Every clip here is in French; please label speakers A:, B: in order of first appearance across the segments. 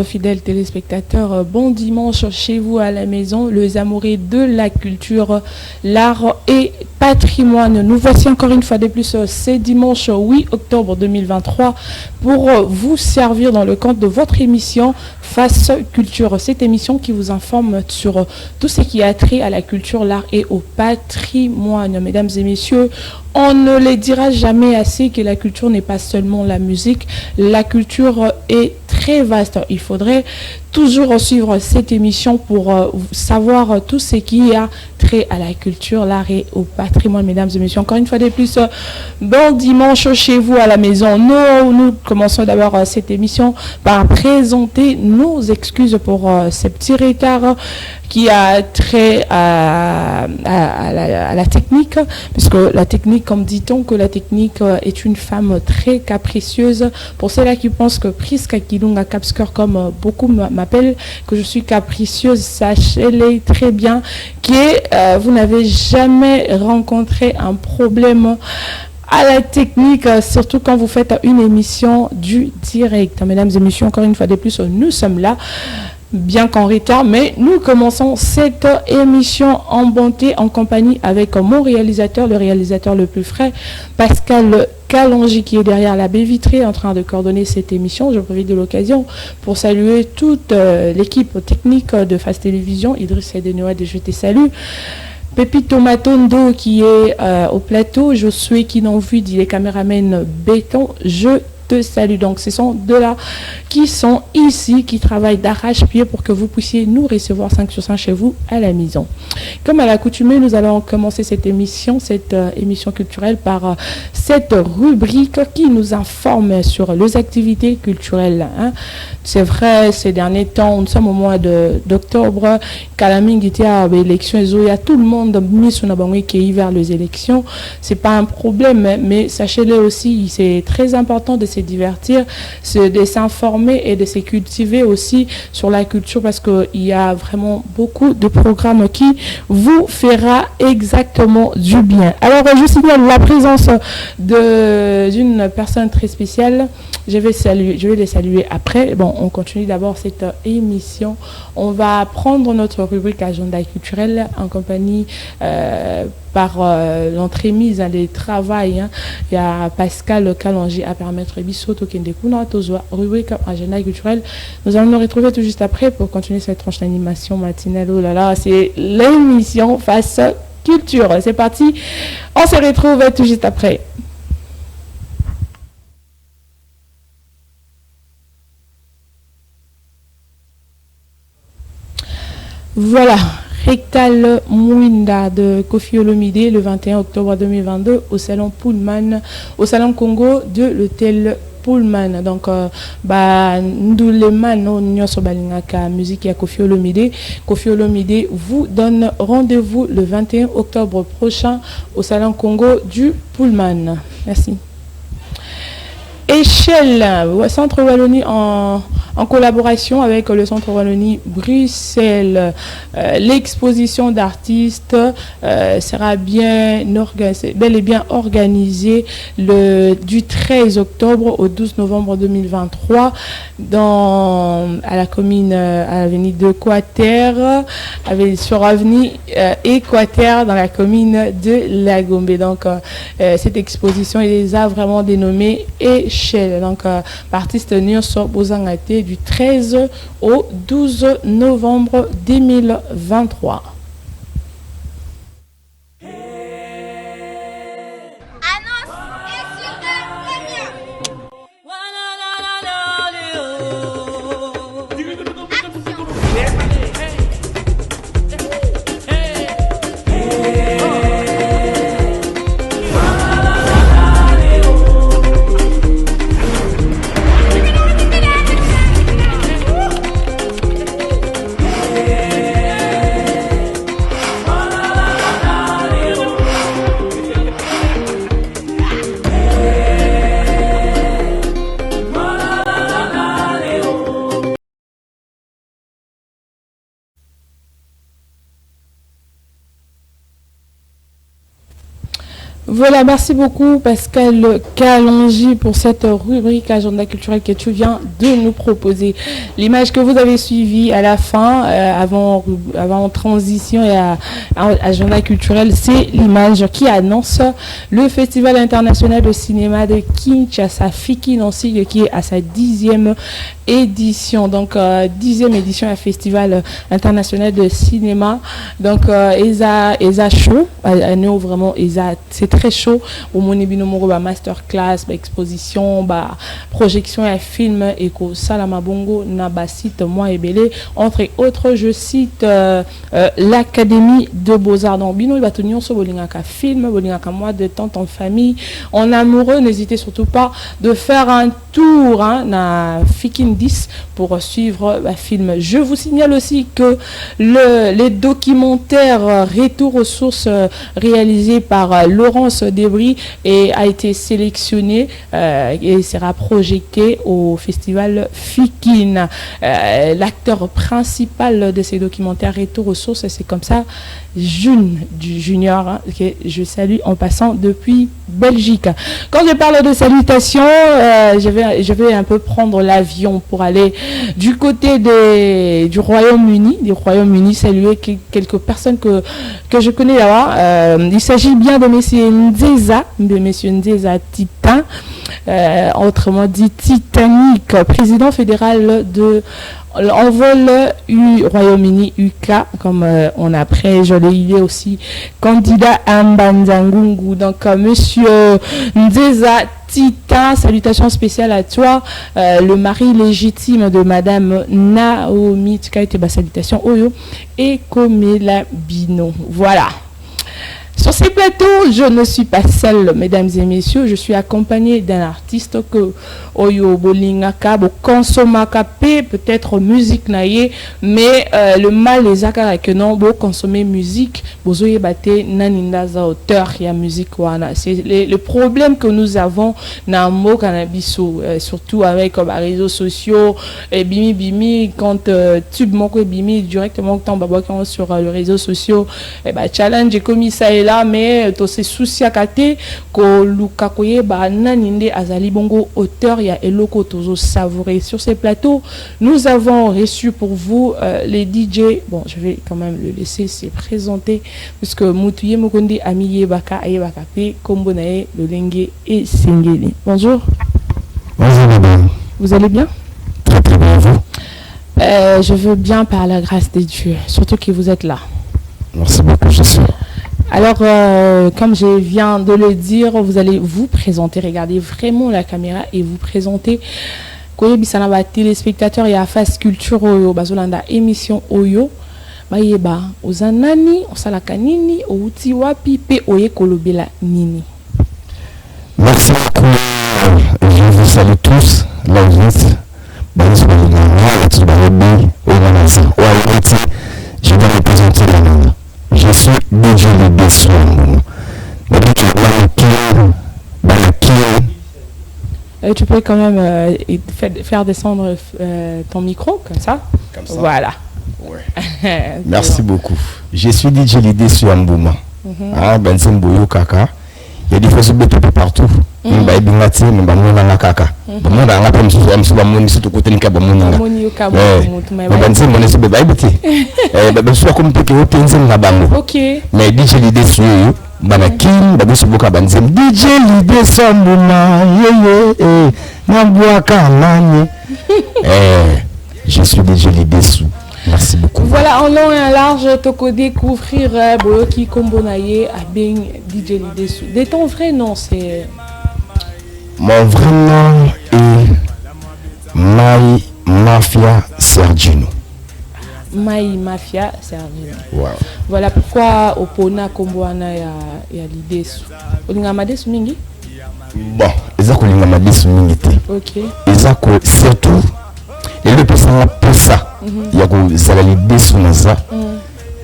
A: Fidèles téléspectateurs, bon dimanche chez vous à la maison, les amoureux de la culture, l'art et patrimoine. Nous voici encore une fois de plus ce dimanche 8 octobre 2023 pour vous servir dans le cadre de votre émission Face Culture. Cette émission qui vous informe sur tout ce qui a trait à la culture, l'art et au patrimoine. Mesdames et messieurs, on ne les dira jamais assez que la culture n'est pas seulement la musique. La culture est très vaste. Il faudrait toujours suivre cette émission pour savoir tout ce qui a trait à la culture, l'art et au patrimoine. Mesdames et messieurs, encore une fois de plus, bon dimanche chez vous à la maison. Nous commençons d'abord cette émission par présenter nos excuses pour ce petit retard qui a trait à la technique, puisque la technique, comme dit-on, que la technique est une femme très capricieuse. Pour ceux-là qui pensent que Priska Kilunga Capsker, comme beaucoup m'appellent, que je suis capricieuse, sachez-le très bien que vous n'avez jamais rencontré un problème à la technique, surtout quand vous faites une émission du direct. Mesdames et messieurs, encore une fois de plus, nous sommes là, bien qu'en retard, mais nous commençons cette émission en bonté, en compagnie avec mon réalisateur, le réalisateur le plus frais, Pascal Kalonji, qui est derrière la baie vitrée en train de coordonner cette émission. Je profite de l'occasion pour saluer toute l'équipe technique de Face Télévision, Idriss Edenoad, je te salue. Pepito Matondo qui est au plateau, Josué qui n'en vue, dit les caméramens béton, je te salue. Donc ce sont deux-là qui sont ici, qui travaillent d'arrache-pied pour que vous puissiez nous recevoir 5 sur 5 chez vous à la maison. Comme à l'accoutumée, nous allons commencer cette émission culturelle par cette rubrique qui nous informe sur les activités culturelles. C'est vrai, ces derniers temps, nous sommes au mois d'octobre, Kalaming était à l'élection, il y a tout le monde mis sur la qui est vers les élections. C'est pas un problème, mais sachez-le aussi, c'est très important de se divertir, de s'informer et de se cultiver aussi sur la culture, parce qu'il y a vraiment beaucoup de programmes qui vous fera exactement du bien. Alors, je signale la présence d'une personne très spéciale. Je vais les saluer après. Bon, on continue d'abord cette émission. On va prendre notre rubrique agenda culturel en compagnie par l'entremise des travails. Il y a Pascal Kalonji à permettre Bissoto Kendekuna, rubrique agenda culturel. Nous allons nous retrouver tout juste après pour continuer cette tranche d'animation matinale. Oh là là, c'est l'émission Face Culture. C'est parti. On se retrouve tout juste après. Voilà, Rectal Mouinda de Kofi Olomide le 21 octobre 2022 au salon Pullman, au salon Congo de l'hôtel Pullman. Donc, Ndouleman, Nyoso Balingaka, musique à Kofi Olomide. Kofi Olomide vous donne rendez-vous le 21 octobre prochain au salon Congo du Pullman. Merci. Échelle, Centre Wallonie en collaboration avec le Centre Wallonie Bruxelles. L'exposition d'artistes sera bel et bien organisée du 13 octobre au 12 novembre 2023 à la commune, à l'avenue de Quater, sur avenue Équateur dans la commune de La Gombe. Donc, cette exposition, il les a vraiment dénommée Échelle. Donc, artiste Nyonso Bozangate du 13 au 12 novembre 2023. Voilà, merci beaucoup Pascal Kalonji pour cette rubrique agenda culturel que tu viens de nous proposer. L'image que vous avez suivie à la fin, avant transition et à agenda culturel, c'est l'image qui annonce le Festival international de cinéma de Kinshasa, Fiki Nancy, qui est à sa 10e édition. Donc, 10e édition à Festival international de cinéma. Donc, ESA chaud, nous vraiment, c'est très chaud. Au Monébino Moro, masterclass, exposition, projection et film, et que Salamabongo, Naba site, moi et Belé, entre autres, je cite l'Académie de Beaux-Arts. Donc, Bino, il va tenir sur Bolingaka film, Bolingaka moi, de temps en famille, en amoureux. N'hésitez surtout pas de faire un tour, na Fikin 10 pour suivre le film. Je vous signale aussi que les documentaires Retour aux sources réalisés par Laurence Debris a été sélectionné et sera projeté au festival Fikin. L'acteur principal de ces documentaires Retour aux sources, c'est comme ça, Junior, que je salue en passant depuis Belgique. Quand je parle de salutations, je vais un peu prendre l'avion pour aller du côté du Royaume-Uni, saluer quelques personnes que je connais là-bas. Il s'agit bien de Monsieur Nzeza Titan, autrement dit Titanic, président fédéral de l'envol Royaume-Uni UK, comme on a après, il est aussi candidat à Mbanzangungu. Donc, Monsieur Nzeza Titan, salutations spéciales à toi, le mari légitime de Madame Naomi Tikaiteba, salutations Oyo et Komela Bino. Voilà. Sur ces plateaux, je ne suis pas seule, mesdames et messieurs. Je suis accompagnée d'un artiste que Oyo Bolingaka, Konsomaka peut-être musique naïe, mais le mal les akara que non, consommer musique, bozoye bate nanindaza auteur ya musique wana. C'est le problème que nous avons dans mo cannabiso, surtout avec les réseaux sociaux, et bimi quand tube moko bimi directement quand sur les réseaux sociaux, challenge et comme ça est là, mais to se souci akate ko lukakoye naninde azali bongo auteur ya eloko tozo savourer. Sur ces plateaux, nous avons reçu pour vous les DJ. Bon, je vais quand même le laisser se présenter puisque Moutouye Mokonde Amiye Baka Ayebaka Pe Kombonae Lolenge et Singeli. Bonjour.
B: Bonjour madame.
A: Vous allez bien?
B: Très très bien, vous?
A: Je veux bien par la grâce des dieux, surtout que vous êtes là.
B: Merci beaucoup, je suis.
A: Alors, comme je viens de le dire, vous allez vous présenter, regardez vraiment la caméra et vous présenter. Koye bisana ba téléspectateurs ya Face Culture Oyo bazolanda émission Oyo bayeba ozanani osalaka nini outi wapi pe oye kolobela nini.
B: Merci beaucoup. Je vous salue tous, l'audience. Je vais me présenter là. Je suis DJ Lidé Souamboumo.
A: Tu peux quand même faire descendre ton micro, comme ça. Voilà.
B: Ouais. Merci beaucoup. Je suis DJ Lidé Souamboumo. Benzem Boyo Kaka. Il y a des fois un peu partout. Mais DJ l'idée sur Banakim, Babusubuka Banzem, DJ l'idée sur Mouma, je suis DJ l'idée sous. Merci beaucoup.
A: Voilà, en long et en large, toko découvrir Boyoki Kombonaye à Bing DJ l'idée sous. De ton vrai nom, c'est.
B: Mon vrai nom est Mai Mafia Sergino.
A: Mai Mafia Sergino.
B: Wow.
A: Voilà pourquoi Opona Komboana ya l'idée sous. Olingamade sous mingi?
B: Bon, ezako lingamade sous mingi te.
A: Ok.
B: Ezako surtout et le personne pour ça. Il y a que ça l'idée sous naza.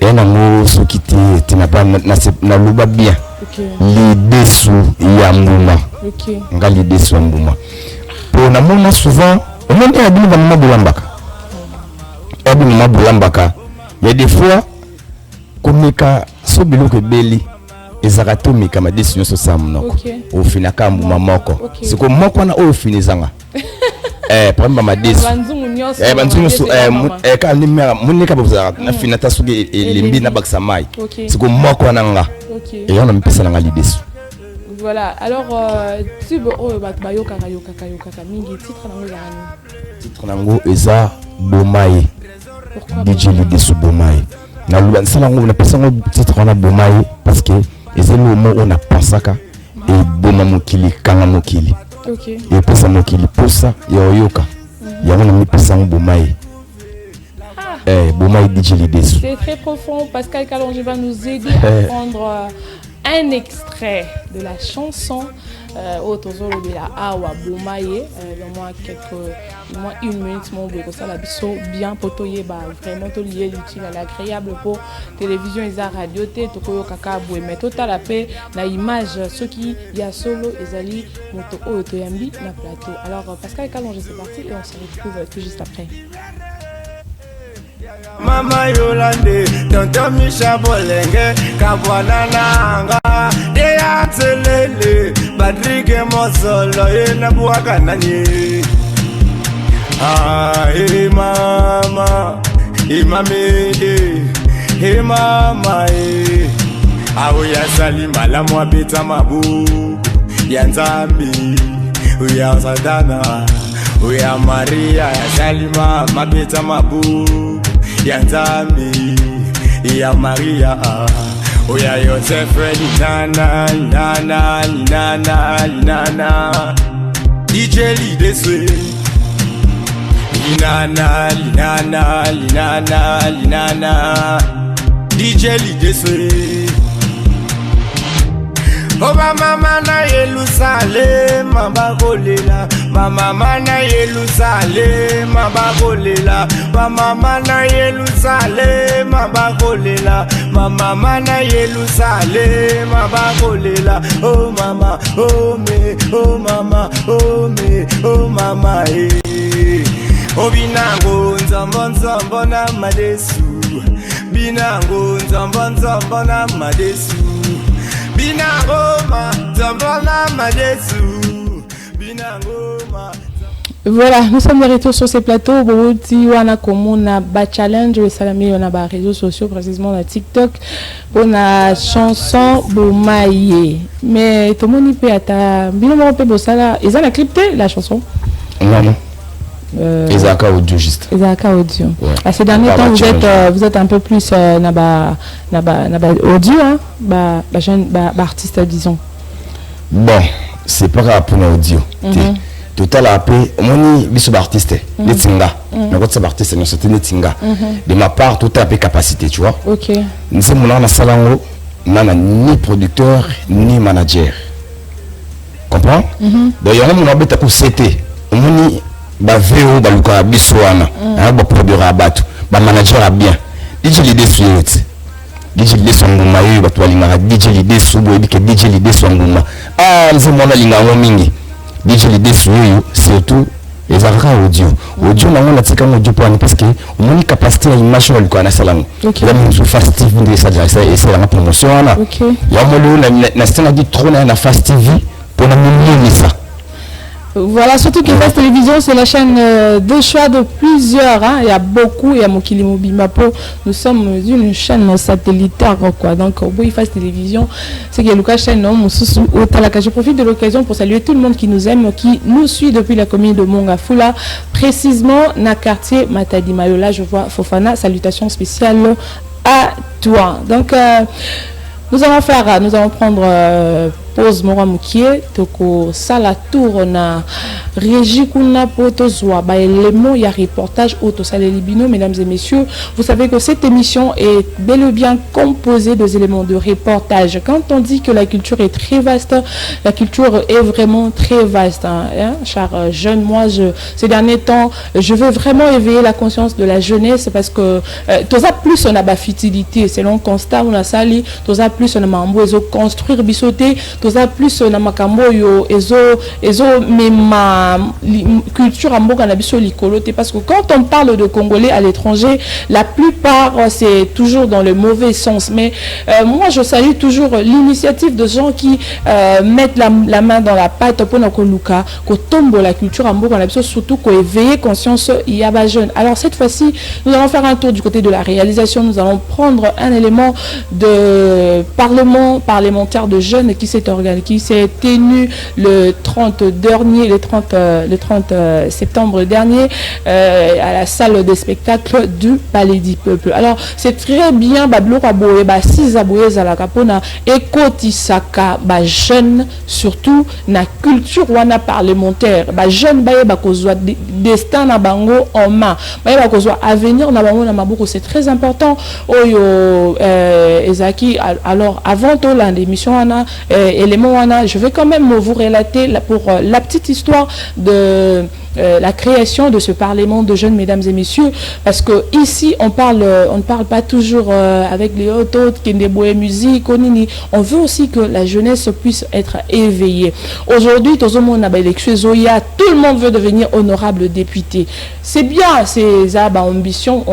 B: Et na mo so kiti tina pas na luba bien. L'idée sous Yambouma.
A: Ok.
B: Nga l'idée sous Yambouma. Pour na mona souvent, on monte à Bini Bamama Boulambaka. Bamama Boulambaka. Il y a des fois, comme ka so bilo que beli. ezaka mais kama décision so sam noko au finaka mbuma moko siko moko na o finizanga par exemple ma décision banzungu so ka ni mera munika boza na finata suge lembi na baksa mai siko moko nanga et on a mpesa nanga lidesu.
A: Voilà, alors tu bayo kaka mingi titre
B: nango eza Bomaye DJ lidesu Bomaye na lubanisa nango na pesa ngo titre na Bomaye parce que ezelo mo on a pensaka et boma mokili kanga mokili et pesa mokili posa yoyoka yango na mi pesa ngo Bomaye. Bomaye DJ lidesu.
A: C'est très profond. Pascal Kalonji va nous aider à prendre un extrait de la chanson Otozolo de la Awa Bomaye. Au moins une minute, mon beau, ça la biso bien potoye, vraiment tout lié l'utile à l'agréable pour télévision et la radio, toko kaka boué, mais total la paix, la image, ce qui y a solo, ezali, moto otoyambi, na plateau. Alors Pascal Kalonji, c'est parti et on se retrouve tout juste après.
C: Mama Yolande, tonton Micha Bolenge, Kabwana Nanga, Dea Tselele, Patrick Mosolo, Nabuaka Nani. Ah, hey mama, hey mame, hey mama, hey. Aouya Salima, la moi beta mabu, Yanzambi, Ouya Sadana, Ouya Maria, Salima, ma beta mabu. Yanzami, ya Maria, oya Yosef, Nana, DJ Lideswe, Linana, DJ Lideswe. Oh mama na Yerusalem mabagolela mama na Yerusalem mabagolela mama na Yerusalem mabagolela mama na Yerusalem mabagolela oh mama oh me oh mama oh me oh mama oh binango nzombo na madesu binango nzombo na madesu.
A: Voilà, nous sommes de retour sur ces plateaux. Bouti wana komona ba challenge le salami on a ba réseaux sociaux précisément la TikTok pour la chanson Bomaye. Mais tout le monde peut ata bino mo pe bosala, ils ont la clipé la chanson.
B: Non. Isaka audio juste.
A: Isaka audio. À ces derniers temps, vous êtes un peu plus naba audio, hein, jeune artiste disons.
B: Bon, c'est pas grave pour l'audio. Total après, mon biso artiste, les tinga. Mais quand c'est artiste, nous sommes les tinga. De ma part, tout à fait capacité, tu vois.
A: Ok.
B: Nous sommes là dans salon, n'a ni producteur ni manager. Comprends? Donc il y a un moment où tu as c'était, on ba VO ba luka biso wana ba produire abatu ba manager a bien DJ l'idée suite DJ l'idée songuma yo ba twalinga DJ l'idée subo bike DJ l'idée songuma nze mona linga ngo mingi DJ l'idée suyo surtout les arra audio na ngona tika audio pour parce que on a capacité à image on ko na salango la même sous Fast TV de ça et c'est la promotion wana ya molo na stana dit trop na Fast TV pour na million ça.
A: Voilà, surtout que Fast Télévision, c'est la chaîne de choix de plusieurs. Hein. Il y a beaucoup, il y a Mokili Mobimapo. Nous sommes une chaîne satellitaire, quoi. Donc, oui, Fast Télévision, c'est qu'il y a Lucas chaîne, au Talaka. Je profite de l'occasion pour saluer tout le monde qui nous aime, qui nous suit depuis la commune de Mongafula, précisément dans le quartier Matadi Mayola. Je vois Fofana, salutations spéciales à toi. Donc, nous allons prendre pause Mora Mukie toko sala tour na régie kuna poto zwa ba élément ya reportage auto salé libino. Mesdames et messieurs, vous savez que cette émission est bel et bien composée des éléments de reportage. Quand on dit que la culture est très vaste, la culture est vraiment très vaste, hein, chers jeunes. Moi, ces derniers temps, je veux vraiment éveiller la conscience de la jeunesse parce que toza plus on a ba futilité, selon constat on a sali, toza plus on a mambo construire bisoté. toza plus na makambo yo ezo mema culture amboka na biso likolo te, parce que quand on parle de Congolais à l'étranger, la plupart c'est toujours dans le mauvais sens. Mais moi je salue toujours l'initiative de gens qui mettent la main dans la pâte pour nakoluka ko tombo la culture amboka na biso, surtout ko éveiller conscience yaba jeune. Alors cette fois-ci, nous allons faire un tour du côté de la réalisation. Nous allons prendre un élément de parlementaire de jeunes qui s'est tenu le 30 septembre dernier à la salle de spectacle du Palais du Peuple. Alors c'est très bien bablo kaboye ba sizaboye za kapona ekotisaka ba jeune, surtout na culture wana parlementaire ba jeune baye ba kozwa destin na bango en main, baye ba kozwa avenir na bango na maboko. C'est très important. Oyo Ezaki, alors avant tout l'émission wana élément wana, je vais quand même vous relater pour la petite histoire de la création de ce parlement de jeunes, mesdames et messieurs, parce que ici on ne parle pas toujours avec les autres qui débrouillent musique, on veut aussi que la jeunesse puisse être éveillée. Aujourd'hui, tout le monde veut devenir honorable député. C'est bien, c'est ça, ambition,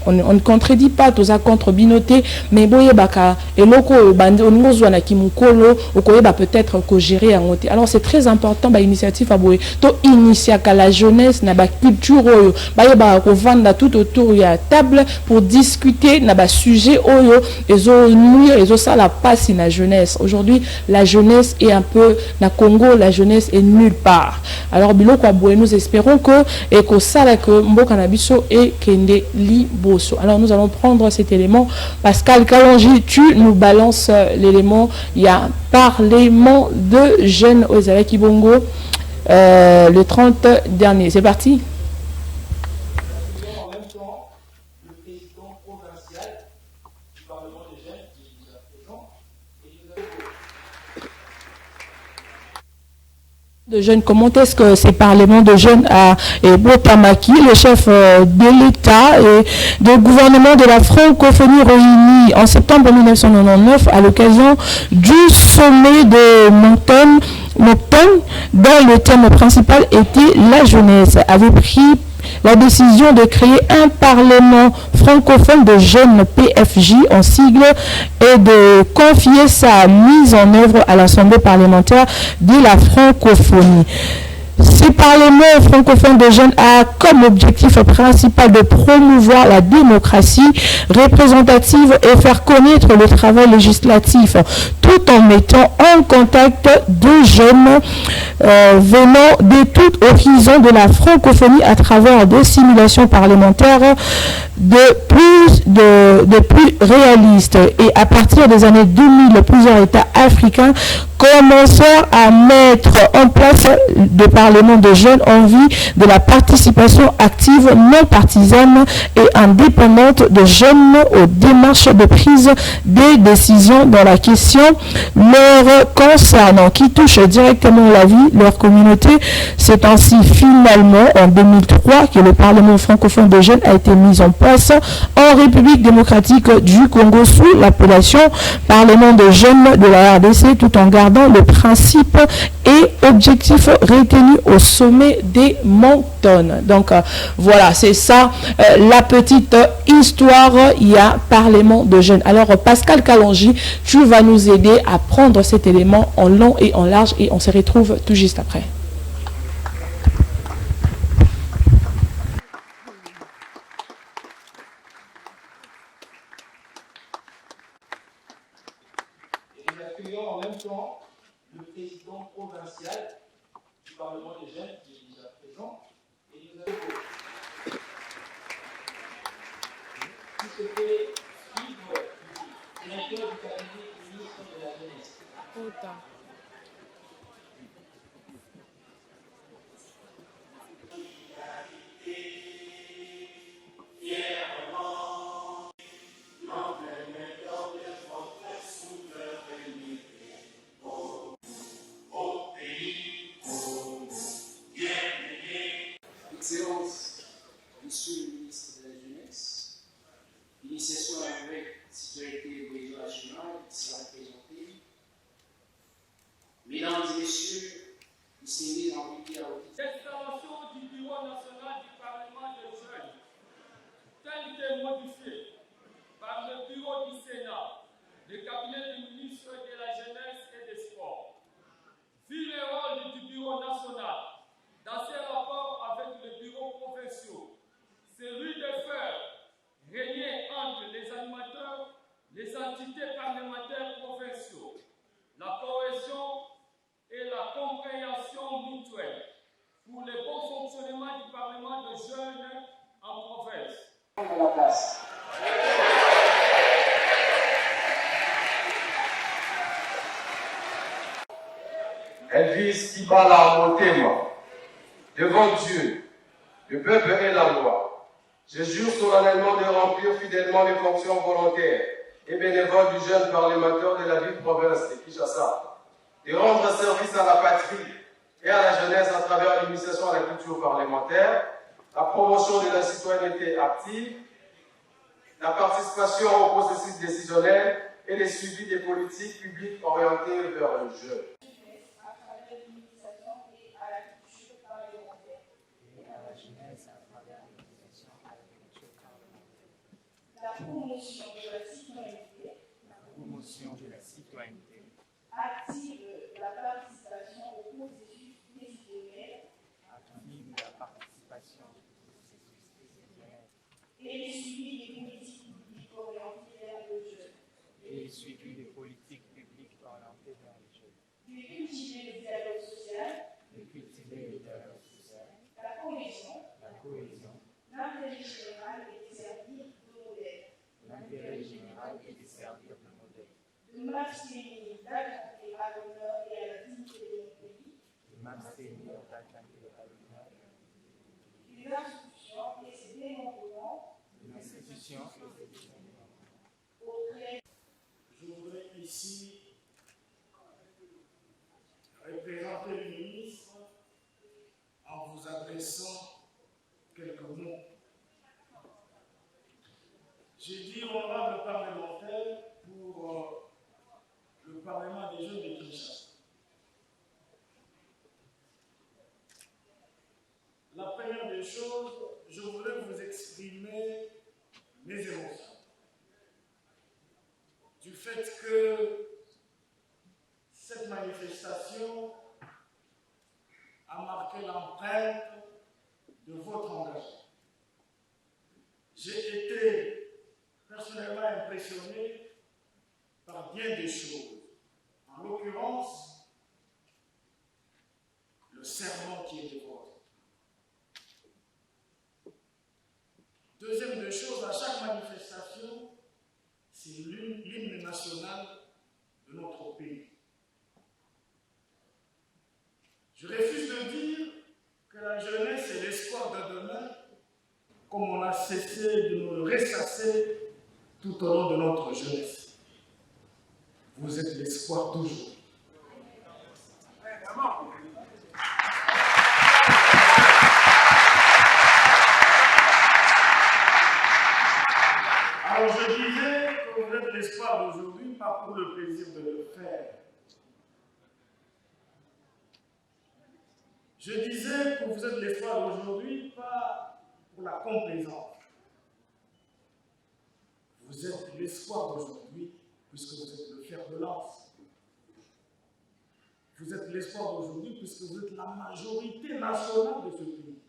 A: on ne contredit pas tous à contre-binoté, mais boye baka eloko bande onozwa na kimukolo okoyeba peut-être ko gérer en côté. Alors c'est très important ba initiative à boye to initiaka la jeunesse na ba culture oyo baye ba ko vanda tout autour ya table pour discuter na ba sujet oyo ezo ça la passe na jeunesse. Aujourd'hui, la jeunesse est un peu na Congo, la jeunesse est nulle part. Alors biloko boye, nous espérons que et que ça la que mboka na biso et kende libo. Alors nous allons prendre cet élément. Pascal Kalonji, tu nous balances l'élément. Il y a un parlement de jeunes aux Kibongo le 30 dernier. C'est parti. En même temps, le président provincial du parlement des jeunes qui est présent de jeunes, comment est-ce que ces parlements de jeunes à Botamaki, le chef de l'État et du gouvernement de la francophonie réunis en septembre 1999 à l'occasion du sommet de Moncton, dont le thème principal était la jeunesse, avait pris la décision de créer un parlement francophone de jeunes, PFJ en sigle, et de confier sa mise en œuvre à l'Assemblée parlementaire de la francophonie. Ce parlement francophone de jeunes a comme objectif principal de promouvoir la démocratie représentative et faire connaître le travail législatif, tout en mettant en contact de jeunes venant de tout horizon de la francophonie à travers des simulations parlementaires de plus réalistes. Et à partir des années 2000, plusieurs États africains commencèrent à mettre en place des parlements de jeunes en vue de la participation active, non partisane et indépendante de jeunes aux démarches de prise des décisions dans la question leur concernant, qui touche directement la vie, leur communauté. C'est ainsi finalement en 2003 que le Parlement francophone de jeunes a été mis en place en République démocratique du Congo sous l'appellation Parlement de jeunes de la RDC, tout en gardant le principe et objectif retenu au sommet des Moncton. Donc voilà, c'est ça la petite histoire. Il y a Parlement de jeunes. Alors Pascal Kalonji, tu vas nous aider à prendre cet élément en long et en large et on se retrouve tout juste après. En même temps, le président provincial du Parlement des jeunes qui est déjà présent et nous avons qui se fait suivre directeur du cabinet du ministre de la Jeunesse.
D: Excellence, Monsieur le ministre de la Jeunesse, l'initiation à la sécurité régionale qui sera présentée, base.
E: Elvis Ibala Motema, devant Dieu, le peuple et la loi, je jure solennellement de remplir fidèlement les fonctions volontaires et bénévoles du jeune parlementaire de la ville province de Kinshasa, de rendre service à la patrie et à la jeunesse à travers l'initiation à la culture parlementaire, la promotion de la citoyenneté active, la participation au processus décisionnel et le suivi des politiques publiques orientées vers le jeune.
F: La promotion de la citoyenneté, active la participation au processus décisionnel, et le suivi des politiques publiques orientées vers le jeune. De cultiver le dialogue social, la cohésion, l'intérêt général et des services de modèle. De m'abstenir d'attenter à l'honneur et à la dignité de mon pays. Des institutions et ses démembrements.
D: Je voudrais ici représenter le ministre en vous adressant quelques mots. J'ai dit honorable parlementaire pour le Parlement des jeunes de Kinshasa. La première des choses, je voudrais vous exprimer mes émotions du fait que cette manifestation a marqué l'empreinte de votre engagement. J'ai été personnellement impressionné par bien des choses. En l'occurrence, le serment qui était vôtre. Deuxième des choses, à chaque manifestation, c'est l'hymne national de notre pays. Je refuse de dire que la jeunesse est l'espoir de demain, comme on a cessé de nous le ressasser tout au long de notre jeunesse. Vous êtes l'espoir toujours. Alors je disais que vous êtes l'espoir d'aujourd'hui, pas pour le plaisir de le faire. Je disais que vous êtes l'espoir d'aujourd'hui, pas pour la complaisance. Vous êtes l'espoir d'aujourd'hui, puisque vous êtes le fer de lance. Vous êtes l'espoir d'aujourd'hui, puisque vous êtes la majorité nationale de ce pays.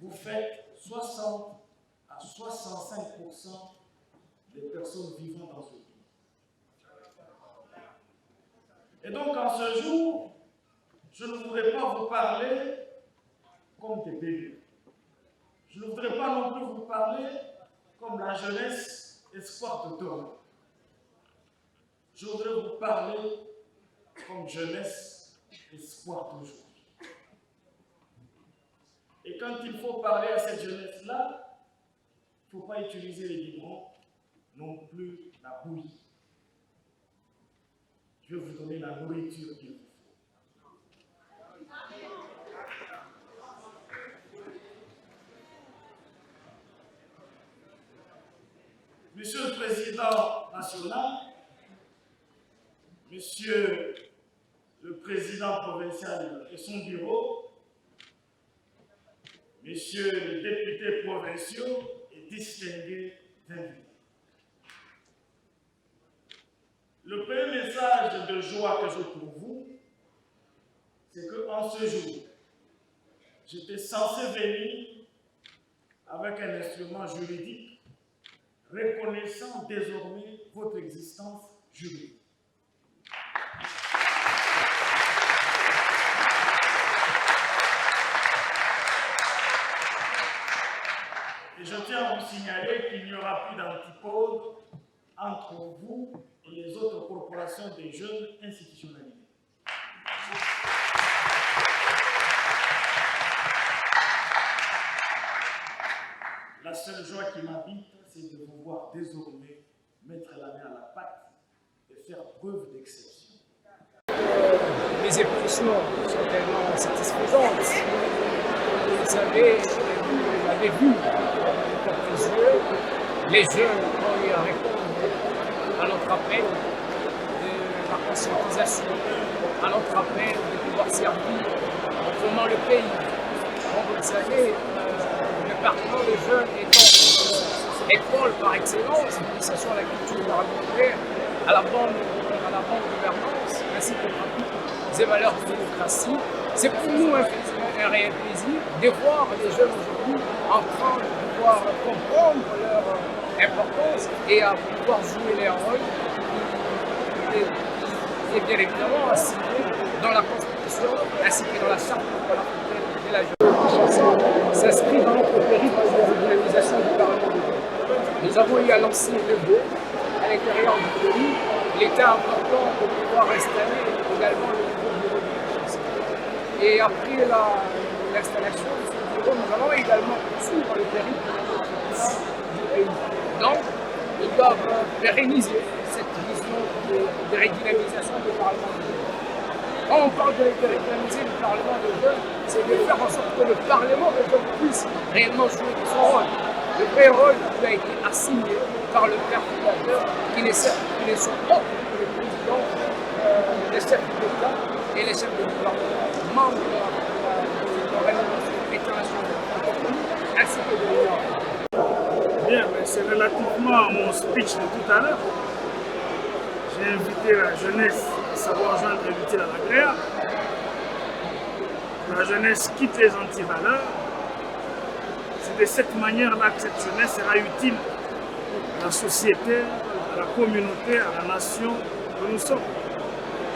D: Vous faites 60 à 65% des personnes vivant dans ce pays. Et donc, en ce jour, je ne voudrais pas vous parler comme des bébés. Je ne voudrais pas non plus vous parler comme la jeunesse espoir de demain. Je voudrais vous parler comme jeunesse espoir d'aujourd'hui. Et quand il faut parler à cette jeunesse-là, il ne faut pas utiliser les biberons, non plus la bouillie. Je vais vous donner la nourriture qu'il vous faut. Monsieur le Président national, Monsieur le Président provincial et son bureau, Messieurs les députés provinciaux et distingués invités. Le premier message de joie que j'ai pour vous, c'est qu'en ce jour, j'étais censé venir avec un instrument juridique reconnaissant désormais votre existence juridique. l'antipode entre vous et les autres corporations des jeunes institutionnalisés. La seule joie qui m'habite, c'est de vous voir désormais mettre la main à la pâte et faire preuve d'exception.
G: Les évolutions sont tellement satisfaisantes. Vous savez, vous l'avez vu avec quelques yeux, les jeunes ont eu à répondre à notre appel de la conscientisation, à notre appel de pouvoir servir autrement le pays. Comme vous le savez, le département des jeunes étant école par excellence, l'initiation à la culture parlementaire, à la bonne gouvernance, ainsi que des valeurs de démocratie. C'est pour nous un réel plaisir de voir les jeunes aujourd'hui en train de pouvoir comprendre leur importance et à pouvoir jouer leur rôle et bien évidemment assigné dans la Constitution ainsi que dans la Charte de la jeunesse. S'inscrit dans notre périple de dynamisation du Parlement de Dieu. Nous avons eu à lancer le beau à l'intérieur du pays. Il était important de pouvoir installer également le nouveau bureau de l'élection. Et après l'installation de ce bureau, nous allons également poursuivre le périple du pays. Donc, ils doivent pérenniser cette vision de redynamisation du Parlement de Dieu. Quand on parle de redynamiser le Parlement de Dieu, c'est de faire en sorte que le Parlement de Dieu puisse réellement jouer son rôle. Le vrai rôle qui a été assigné par le père fondateur, qui ne sont pas que le président, les chefs d'État et les chefs de gouvernement, membres de l'organisation internationale ainsi que de l'Union.
D: Bien, mais c'est relativement à mon speech de tout à l'heure. J'ai invité la jeunesse à savoir joindre l'utile à l'agréable. La jeunesse quitte les antivaleurs. C'est de cette manière-là que cette jeunesse sera utile à la société, à la communauté, à la nation que nous sommes.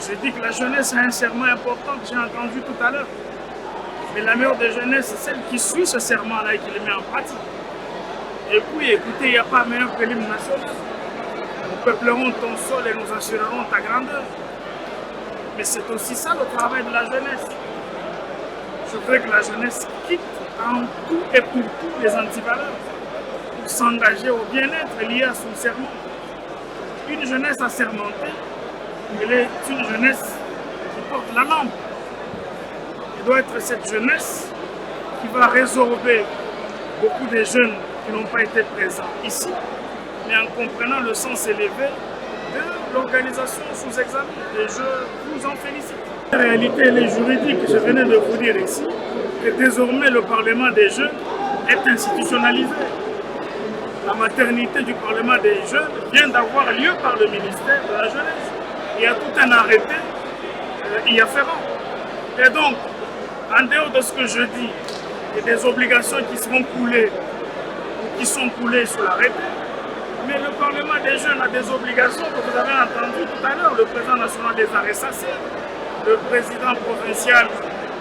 D: Je dis que la jeunesse a un serment important que j'ai entendu tout à l'heure. Mais la meilleure des jeunesses, c'est celle qui suit ce serment-là et qui le met en pratique. Et puis, écoutez, il n'y a pas meilleur que l'hymne national. Nous peuplerons ton sol et nous assurerons ta grandeur. Mais c'est aussi ça le travail de la jeunesse. Je voudrais que la jeunesse quitte en tout et pour tout les antivaleurs pour s'engager au bien-être lié à son serment. Une jeunesse assermentée, elle est une jeunesse qui porte la lampe. Il doit être cette jeunesse qui va résorber beaucoup de jeunes qui n'ont pas été présents ici, mais en comprenant le sens élevé de l'organisation sous examen. Et je vous en félicite. La réalité, elle est juridique. Je venais de vous dire ici que désormais le Parlement des jeunes est institutionnalisé. La maternité du Parlement des jeunes vient d'avoir lieu par le ministère de la Jeunesse. Il y a tout un arrêté y afférent. Et donc, en dehors de ce que je dis, il y a des obligations qui seront coulées ou qui sont coulées sur l'arrêté. Mais le Parlement des jeunes a des obligations que vous avez entendu tout à l'heure. Le président national des arrêts SACE, le président provincial,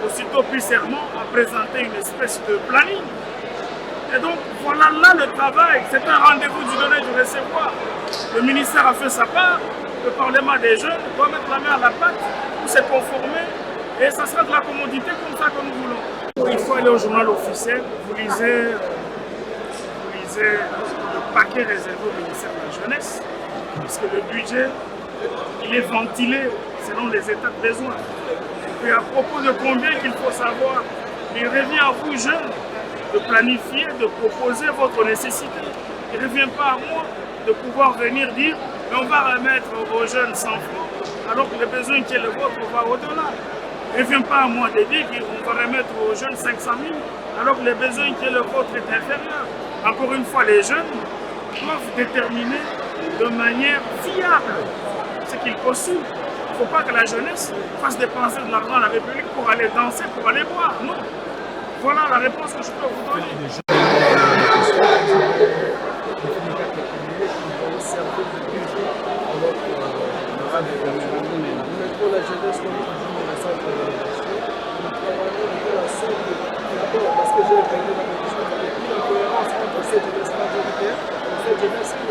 D: aussitôt pris serment, a présenté une espèce de planning. Et donc, voilà là le travail. C'est un rendez-vous du donner, du recevoir. Le ministère a fait sa part. Le Parlement des jeunes doit mettre la main à la pâte pour se conformer. Et ça sera de la commodité comme ça que nous voulons. Il faut aller au journal officiel. Vous lisez le paquet réservé au ministère de la Jeunesse. Parce que le budget, il est ventilé selon les états de besoin. Et à propos de combien qu'il faut savoir, il revient à vous, jeunes, de planifier, de proposer votre nécessité. Il ne revient pas à moi de pouvoir venir dire mais on va remettre aux jeunes 100 francs, alors que le besoin qui est le vôtre va au-delà. Il ne revient pas à moi de dire qu'on va remettre aux jeunes 500 000, alors que le besoin qui est le vôtre est inférieur. Encore une fois, les jeunes doivent déterminer de manière fiable ce qu'ils postulent. Il ne faut pas que la jeunesse fasse dépenser de l'argent à la République pour aller danser, pour aller boire. Non. Voilà la réponse que je peux vous donner.
G: Pour la jeunesse, comme je dis, on a ça pour l'organisation. Nous travaillons de la sorte d'abord parce que j'ai gagné dans la question, il y a une cohérence entre cette jeunesse majoritaire et cette jeunesse qui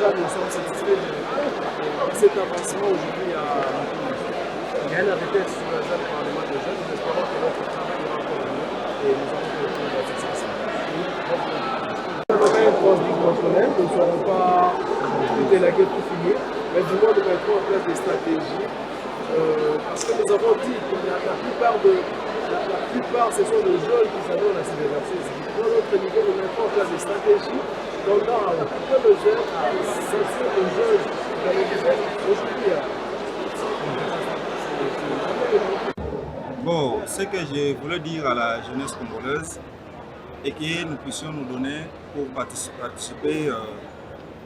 H: cas, nous sommes satisfaits de cet avancement. Aujourd'hui, il y a un arrêté sur la zone Parlement de jeunes. Nous espérons que notre travail ira encore mieux et nous allons retrouver la succès. Nous avons une grosse dimensionnelle, nous ne serons pas tout élaguer, tout finir, mais du moins nous mettrons en place des stratégies. Parce que nous avons dit que la plupart, ce sont les jeunes qui s'adonnent à ces exercices. Dans notre niveau, nous mettrons en place des stratégies donnant à occuper le jeune, à sentir le jeune dans le design aujourd'hui.
I: Bon, ce que je voulais dire à la jeunesse congolaise est que nous puissions nous donner pour participer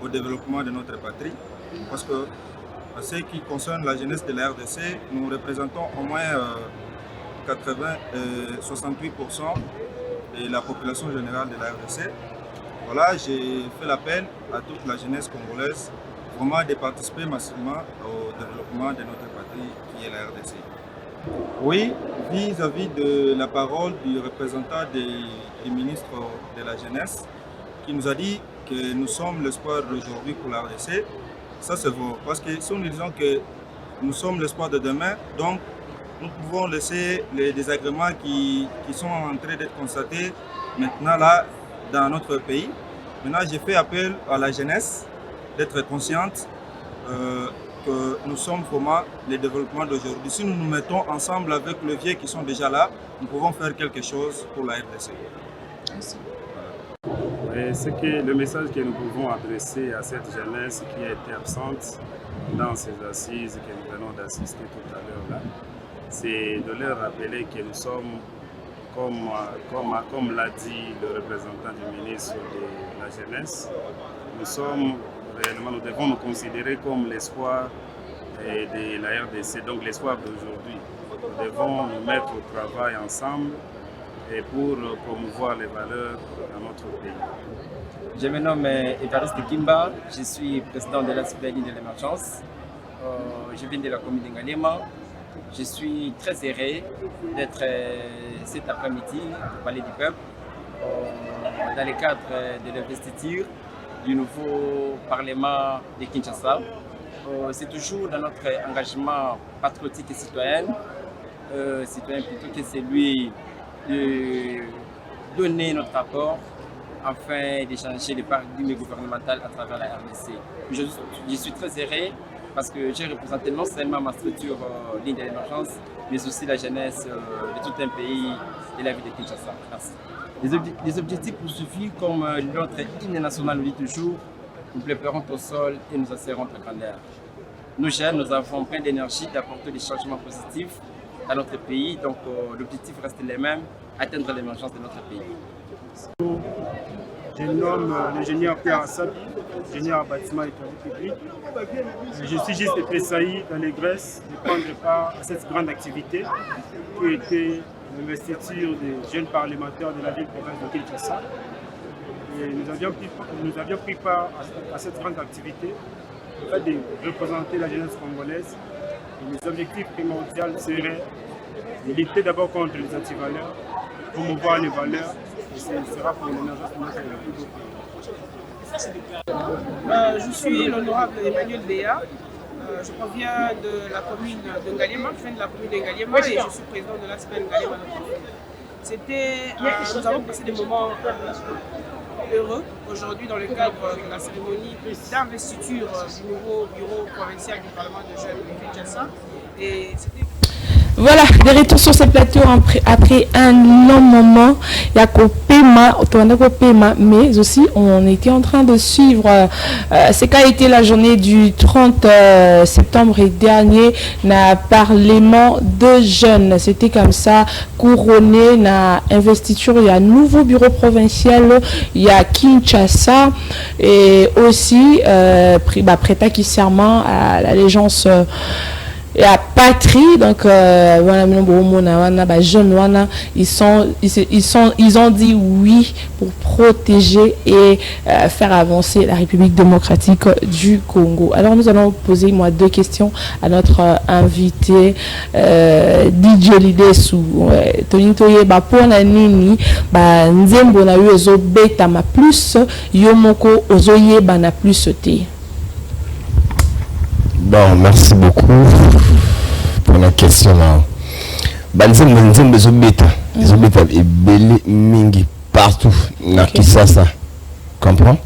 I: au développement de notre patrie. Parce que en ce qui concerne la jeunesse de la RDC, nous représentons au moins 68% de la population générale de la RDC. Voilà, j'ai fait l'appel à toute la jeunesse congolaise vraiment de participer massivement au développement de notre patrie qui est la RDC. Oui, vis-à-vis de la parole du représentant du ministre de la Jeunesse qui nous a dit que nous sommes l'espoir d'aujourd'hui pour la RDC, ça c'est vrai. Parce que si nous disons que nous sommes l'espoir de demain, donc nous pouvons laisser les désagréments qui sont en train d'être constatés maintenant là dans notre pays. Maintenant, j'ai fait appel à la jeunesse d'être consciente que nous sommes vraiment le développement d'aujourd'hui. Si nous nous mettons ensemble avec les vieux qui sont déjà là, nous pouvons faire quelque chose pour la RDC.
J: Merci. C'est que le message que nous pouvons adresser à cette jeunesse qui a été absente dans ces assises que nous venons d'assister tout à l'heure là, c'est de leur rappeler que nous sommes, comme l'a dit le représentant du ministre de la Jeunesse, nous devons nous considérer comme l'espoir de la RDC, donc l'espoir d'aujourd'hui. Nous devons nous mettre au travail ensemble et pour promouvoir les valeurs dans notre pays.
K: Je me nomme Évariste Kimba, je suis président de la CPLI de l'émergence. Je viens de la commune d'Ngalema. Je suis très heureux d'être cet après-midi au Palais du Peuple dans le cadre de l'investiture du nouveau Parlement de Kinshasa. C'est toujours dans notre engagement patriotique et citoyen plutôt que celui de donner notre apport afin de changer le paradigme gouvernemental à travers la RDC. Je suis très heureux parce que j'ai représenté non seulement ma structure ligne de l'émergence, mais aussi la jeunesse de tout un pays et la vie de Kinshasa. Merci. Les objectifs poursuivis, comme notre hymne national nous dit toujours, nous préparons au sol et nous asserrons ta grandeur. Nous jeunes, nous avons plein d'énergie d'apporter des changements positifs à notre pays, donc l'objectif reste le même, atteindre l'émergence de notre pays.
L: Je nomme l'ingénieur Pierre Assad, ingénieur en bâtiment et travaux publics. Je suis juste tressailli dans les Grèces de prendre part à cette grande activité qui était l'investiture des jeunes parlementaires de la ville province de Kinshasa. Et nous avions pris part à cette grande activité, le fait de représenter la jeunesse congolaise. Et les objectifs primordiaux seraient de lutter d'abord contre les antivaleurs, promouvoir les valeurs, et ce sera pour l'émergence de notre pays.
M: Je suis l'honorable Emmanuel Béa. Je proviens de la commune de Ngalema, je viens de la commune de Ngalema et je suis président de l'ASPEN Ngalema. Nous avons passé des moments heureux aujourd'hui dans le cadre de la cérémonie d'investiture du nouveau bureau provincial du Parlement de jeunes de Kinshasa.
A: Voilà, des retours sur ce plateau après un long moment. Il y a Kopema, mais aussi on était en train de suivre ce qu'a été la journée du 30 septembre dernier, na Parlement de jeunes. C'était comme ça, couronné na investiture. Il y a un nouveau bureau provincial, il y a Kinshasa et aussi prêta qui serment à l'allégeance et à patrie. Donc ils ont dit oui pour protéger et faire avancer la République démocratique du Congo. Alors nous allons poser deux questions à notre invité DJ Lidesou. Tonitoye pona nini nzembo na yo ezo beta ma plus yomoko ozoye bana plus te.
B: Bon, merci beaucoup pour la question. Banzim bezo beta et belé mingi partout na Kinshasa. Comprends?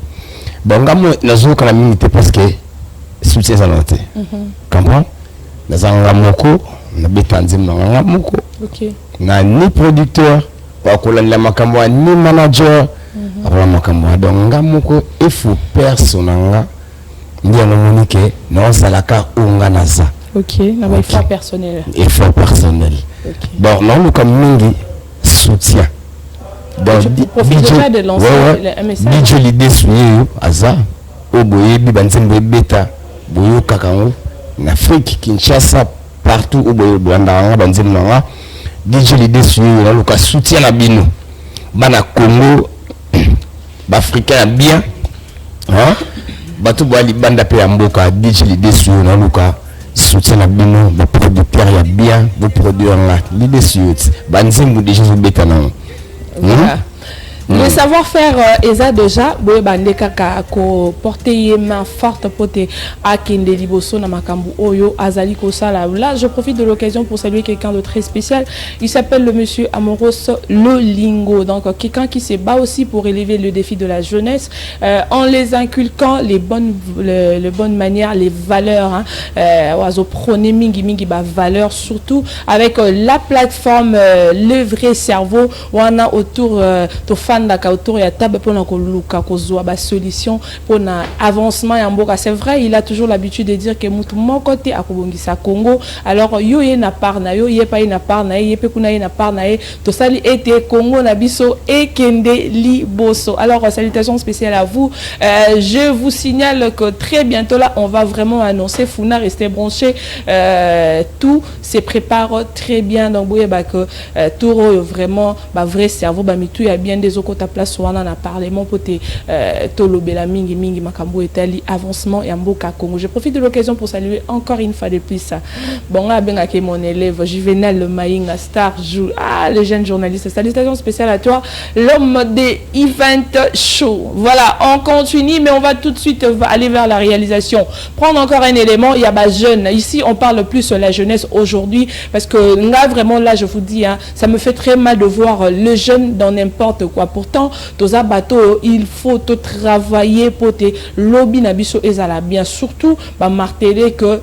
B: Bon, ngamo nazo kana mingi parce que soutien ça noté. Comprends? Nazanga moko na beta nzim na ngamoko. OK. Na ni producteur wa kolanda makambo ni manager wa makambo donc ngamoko il faut personnanga ndia no monike na zalaka onganaza.
A: OK, na ba effort personnel.
B: Effort personnel. OK. Bon, non nous comme mingi soutien. Donc
A: je profite déjà de lancer un message.
B: DJ l'idée souye aza oboyebi banzembo beta boyo kakango en Afrique, Kinshasa, partout où DJ l'idée sur le soutien à Bino. Bana Congo, Africain bien. Hein? Batou Boali Banda Péamboka, DJ l'idée sur le soutien à Bino, le producteur ya bien, le producteur l'idée sur Banzimbo déjà vous bétanon.
A: Le savoir-faire eza déjà boye bande kaka ko porter main forte pote akende liboso na makambu oyo azali ko sala. Là je profite de l'occasion pour saluer quelqu'un de très spécial. Il s'appelle le monsieur Amoros Lolingo. Donc quelqu'un qui se bat aussi pour élever le défi de la jeunesse en les inculquant les bonnes manières, les valeurs hein. Oiseau prôner mingi ba valeurs surtout avec la plateforme le vrai cerveau wana autour to autour ya table pour na kozwa ba solution pour na avancement ya mboka. C'est vrai, il a toujours l'habitude de dire que mutu moko te akobongisa Congo. Alors yo ye na part na yo, ye pa na part na ye, pe kuna ye na part na ye, to sali ete Congo na biso et kende liboso. Alors salutations spéciales à vous. Je vous signale que très bientôt là, on va vraiment annoncer Funa, restez branchés. Tout se prépare très bien donc boye ba que tout vraiment ba vrai cerveau ba mitu ya bien des autres place wana na parlement pote tolobela mingi makambo etali avancement ya mboka Congo. Je profite de l'occasion pour saluer encore une fois de plus ça. Bon là ben que mon élève Juvenal Le Maïnga Star Jou, le jeune journaliste. Salutations spéciales à toi, l'homme des event show. Voilà, on continue mais on va tout de suite aller vers la réalisation. Prendre encore un élément, il y a ba jeune. Ici on parle plus sur la jeunesse aujourd'hui parce que là vraiment là je vous dis hein, ça me fait très mal de voir le jeune dans n'importe quoi. Pourtant, toza bateau, il faut travailler pour te lobby nabiso ezala bien. Surtout, bah marteler que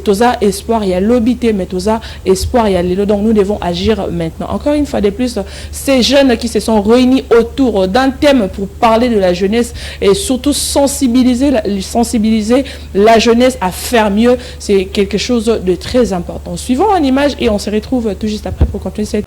A: toza espoir il y a lobby mais toza espoir il y a les donc nous devons agir maintenant. Encore une fois de plus, ces jeunes qui se sont réunis autour d'un thème pour parler de la jeunesse et surtout sensibiliser la jeunesse à faire mieux, c'est quelque chose de très important. Suivons en image et on se retrouve tout juste après pour continuer cette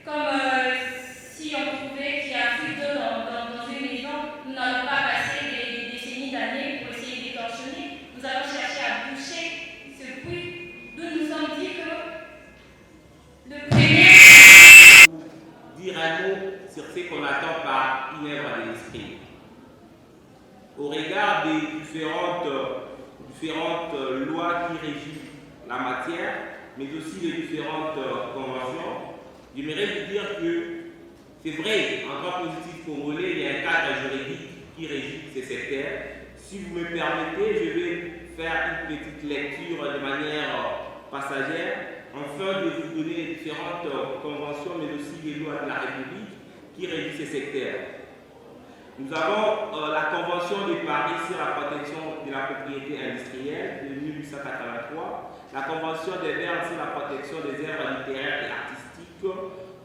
F: Comme
N: différentes lois qui régissent la matière, mais aussi les différentes conventions. J'aimerais vous dire que c'est vrai, en droit positif congolais, il y a un cadre juridique qui régit ces secteurs. Si vous me permettez, je vais faire une petite lecture de manière passagère, afin de vous donner les différentes conventions, mais aussi les lois de la République qui régissent ces secteurs. Nous avons la Convention de Paris sur la protection de la propriété industrielle de 1883, la Convention de Berne sur la protection des œuvres littéraires et artistiques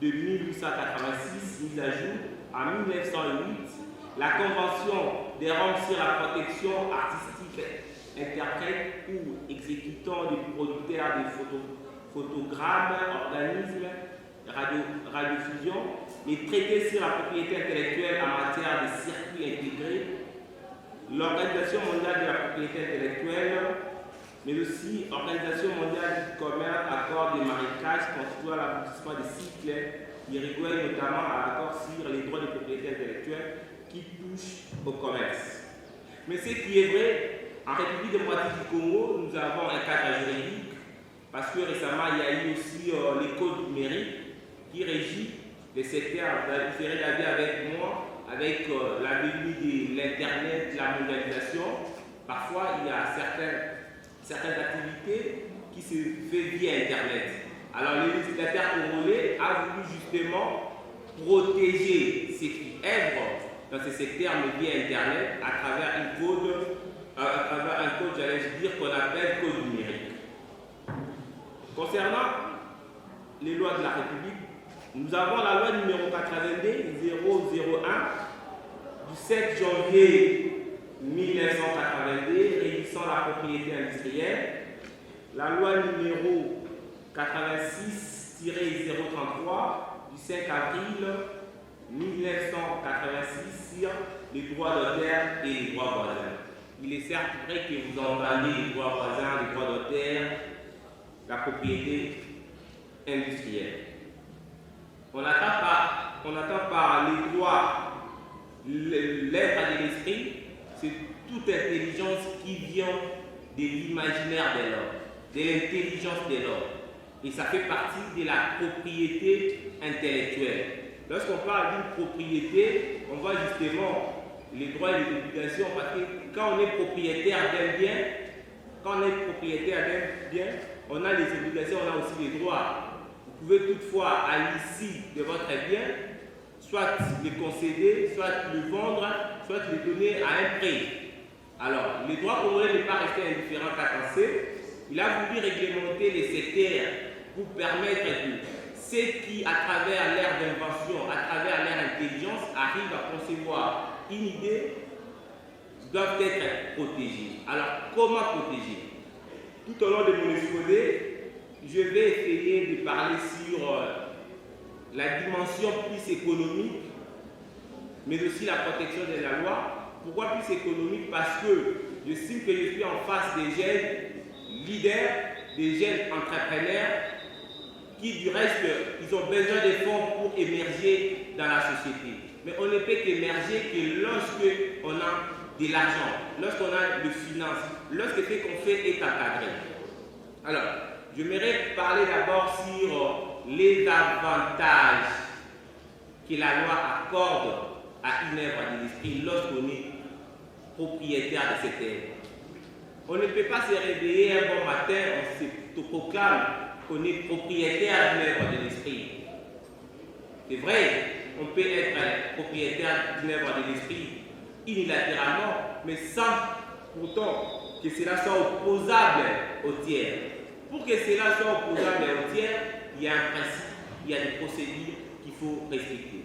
N: de 1886, mise à jour en 1908, la Convention de Rome sur la protection artistique, interprète ou exécutant des producteurs des photogrammes, organismes, radiodiffusion, les traités sur la propriété intellectuelle en matière de circuits intégrés, l'Organisation mondiale de la propriété intellectuelle, mais aussi l'Organisation mondiale du commerce, accord des marécages constituant l'aboutissement des cycles d'Uruguay, notamment à l'accord sur les droits de propriété intellectuelle qui touchent au commerce. Mais ce qui est vrai, en République démocratique du Congo, nous avons un cadre juridique, parce que récemment, il y a eu aussi les codes numériques qui régit les secteurs. Vous serez d'avis avec moi, avec la venue de l'Internet, de la mondialisation. Parfois, il y a certaines activités qui se font via Internet. Alors, le législateur congolais a voulu justement protéger ceux qui œuvrent dans ces secteurs, mais via Internet, à travers un code, j'allais dire, qu'on appelle code numérique. Concernant les lois de la République, nous avons la loi numéro 82-001 du 7 janvier 1982 régissant la propriété industrielle, la loi numéro 86-033 du 5 avril 1986 sur les droits d'auteur et les droits voisins. Il est certes vrai que vous entendez les droits voisins, les droits d'auteur, la propriété industrielle. On attend par les droits, l'œuvre de l'esprit, c'est toute intelligence qui vient de l'imaginaire de l'homme, de l'intelligence de l'homme. Et ça fait partie de la propriété intellectuelle. Lorsqu'on parle d'une propriété, on voit justement les droits et les obligations, parce que quand on est propriétaire d'un bien, on a les obligations, on a aussi les droits. Vous pouvez toutefois, à l'issue de votre bien, soit les concéder, soit le vendre, soit le donner à un prix. Alors, le droit congolais n'est pas resté indifférent qu'à penser. Il a voulu réglementer les secteurs pour permettre que ceux qui, à travers leur invention, à travers leur intelligence, arrivent à concevoir une idée, doivent être protégés. Alors, comment protéger? Tout au long de mon exposé, je vais essayer de parler sur la dimension plus économique, mais aussi la protection de la loi. Pourquoi plus économique? Parce que je sais que je suis en face des jeunes leaders, des jeunes entrepreneurs, qui du reste, ils ont besoin de fonds pour émerger dans la société. Mais on ne peut qu'émerger que lorsque on a de l'argent, lorsqu'on a de finances, lorsque ce qu'on fait est encadré. Alors, j'aimerais parler d'abord sur les avantages que la loi accorde à une œuvre de l'esprit lorsqu'on est propriétaire de cette œuvre. On ne peut pas se réveiller un bon matin, on se proclame qu'on est propriétaire d'une œuvre de l'esprit. C'est vrai, on peut être propriétaire d'une œuvre de l'esprit unilatéralement, mais sans pourtant que cela soit opposable au tiers. Pour que cela soit opposable au tiers, il y a un principe, il y a des procédures qu'il faut respecter.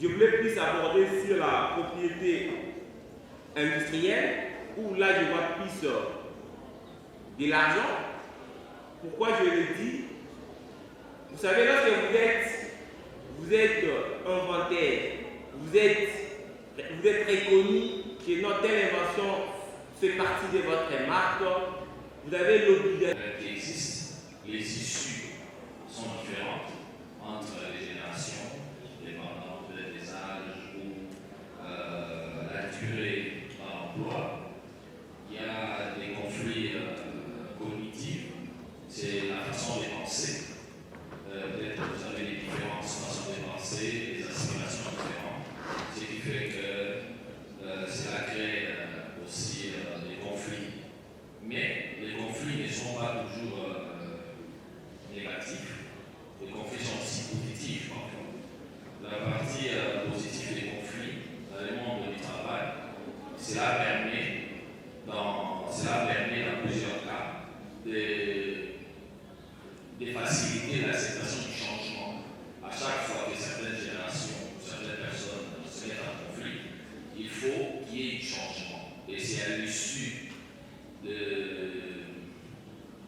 N: Je voulais plus aborder sur la propriété industrielle, où là je vois plus de l'argent. Pourquoi je le dis? Vous savez, lorsque vous êtes inventeur, vous êtes reconnu que notre telle invention fait partie de votre marque, vous avez l'obligation.
O: Qui existe, les issues sont différentes entre les générations, dépendant peut-être des âges ou la durée par emploi. Il y a des conflits la partie positive des conflits dans le monde du travail, cela permet dans plusieurs cas de faciliter l'acceptation du changement. À chaque fois que certaines générations, certaines personnes se mettent en conflit, il faut qu'il y ait du changement. Et c'est à l'issue de...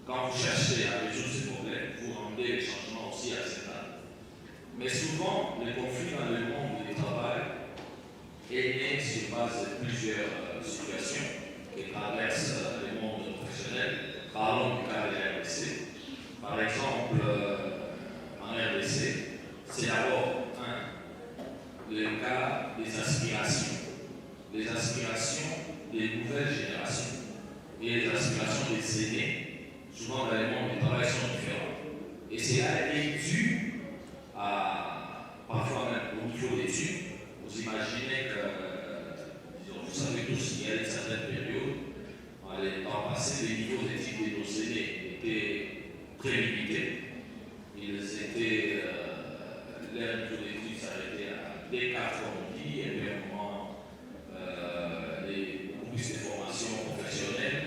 O: Quand vous cherchez à résoudre ces problèmes, vous rendez le changement aussi acceptable. Mais souvent, le conflit dans le monde du travail est né sur base de plusieurs situations qui traversent le monde professionnel. Parlons du cas de la RDC. Par exemple, en RDC, c'est d'abord le cas des aspirations. Les aspirations des nouvelles générations et les aspirations des aînés, souvent dans les mondes du travail, sont différents. Et cela est dû à, parfois même au niveau d'études. Vous imaginez que, vous savez tous qu'il y a une certaine période, dans les temps passés, les niveaux d'études de nos aînés étaient très limités. Ils étaient, leur niveau d'études s'arrêtait à des 4 comme on dit, et puis à un moment, beaucoup plus de formations professionnelles.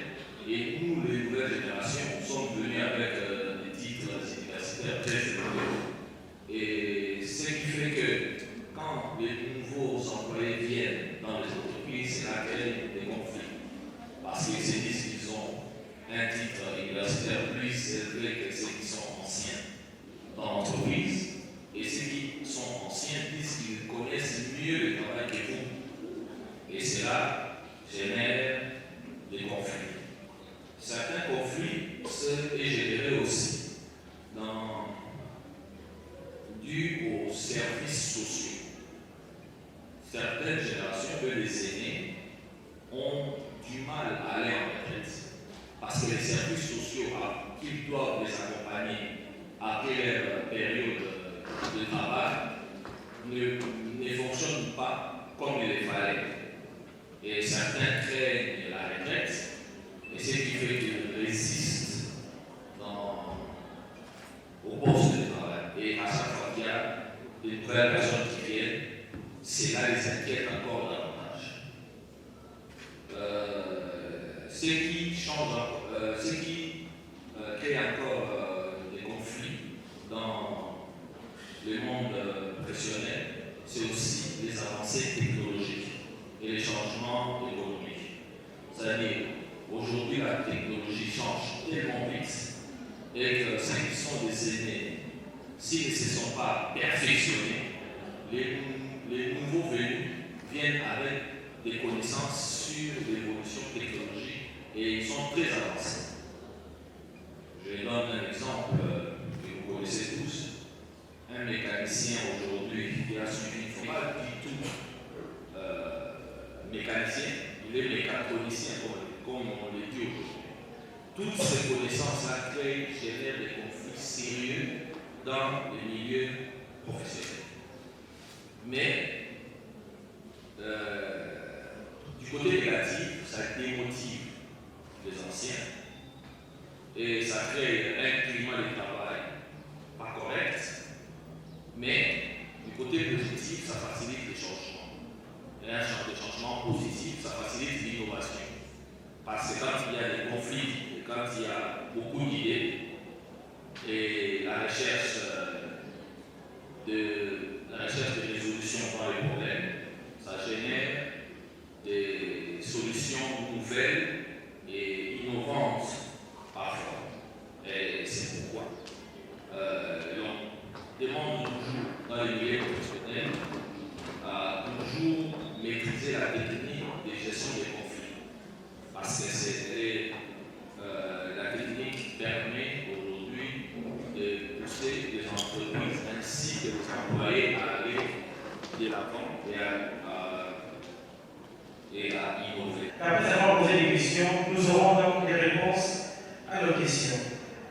O: Et nous, les nouvelles générations, sommes venus avec des titres universitaires très élevés. Et ce qui fait que quand les nouveaux employés viennent dans les entreprises, c'est là qu'il y a des conflits. Parce qu'ils se disent qu'ils ont un titre universitaire plus élevé que ceux qui sont anciens dans l'entreprise. Et ceux qui sont anciens disent qu'ils connaissent mieux le travail que vous. Et cela génère des conflits. Certains conflits est généré aussi dû aux services sociaux. Certaines générations, eux, les aînés, ont du mal à aller en retraite parce que les services sociaux qu'ils doivent les accompagner après leur période de travail ne fonctionnent pas comme il le fallait. Et certains craignent la retraite, et ce qui fait qu'ils résistent au poste de travail. Et à chaque fois qu'il y a de nouvelles personnes qui viennent, cela les inquiète encore davantage. Ce qui crée encore des conflits dans le monde professionnel, c'est aussi les avancées technologiques et les changements économiques. C'est-à-dire, aujourd'hui, la technologie change tellement vite et que ceux qui sont des aînés, s'ils ne se sont pas perfectionnés, les nouveaux venus viennent avec des connaissances sur l'évolution technologique et ils sont très avancés. Je donne un exemple que vous connaissez tous. Un mécanicien aujourd'hui qui a suivi, il ne faut pas du tout mécanicien, il est mécatronicien comme on le dit aujourd'hui. Toutes ces connaissances-là génèrent des conflits sérieux dans les milieux professionnels. Mais du côté négatif, ça démotive les anciens et ça crée un climat de travail pas correct. Mais du côté positif, ça facilite les changements. Et un changement positif, ça facilite l'innovation. Parce que quand il y a des conflits, et quand il y a beaucoup d'idées, et la recherche de résolution dans les problèmes, ça génère des solutions nouvelles et innovantes parfois. Et c'est pourquoi on demande toujours dans les milieux professionnels à toujours maîtriser la technique de gestion des conflits. Parce que la technique permet aujourd'hui de pousser les entreprises ainsi que les employés à aller de l'avant et à innover.
P: Après avoir posé des questions, nous aurons donc des réponses à nos questions.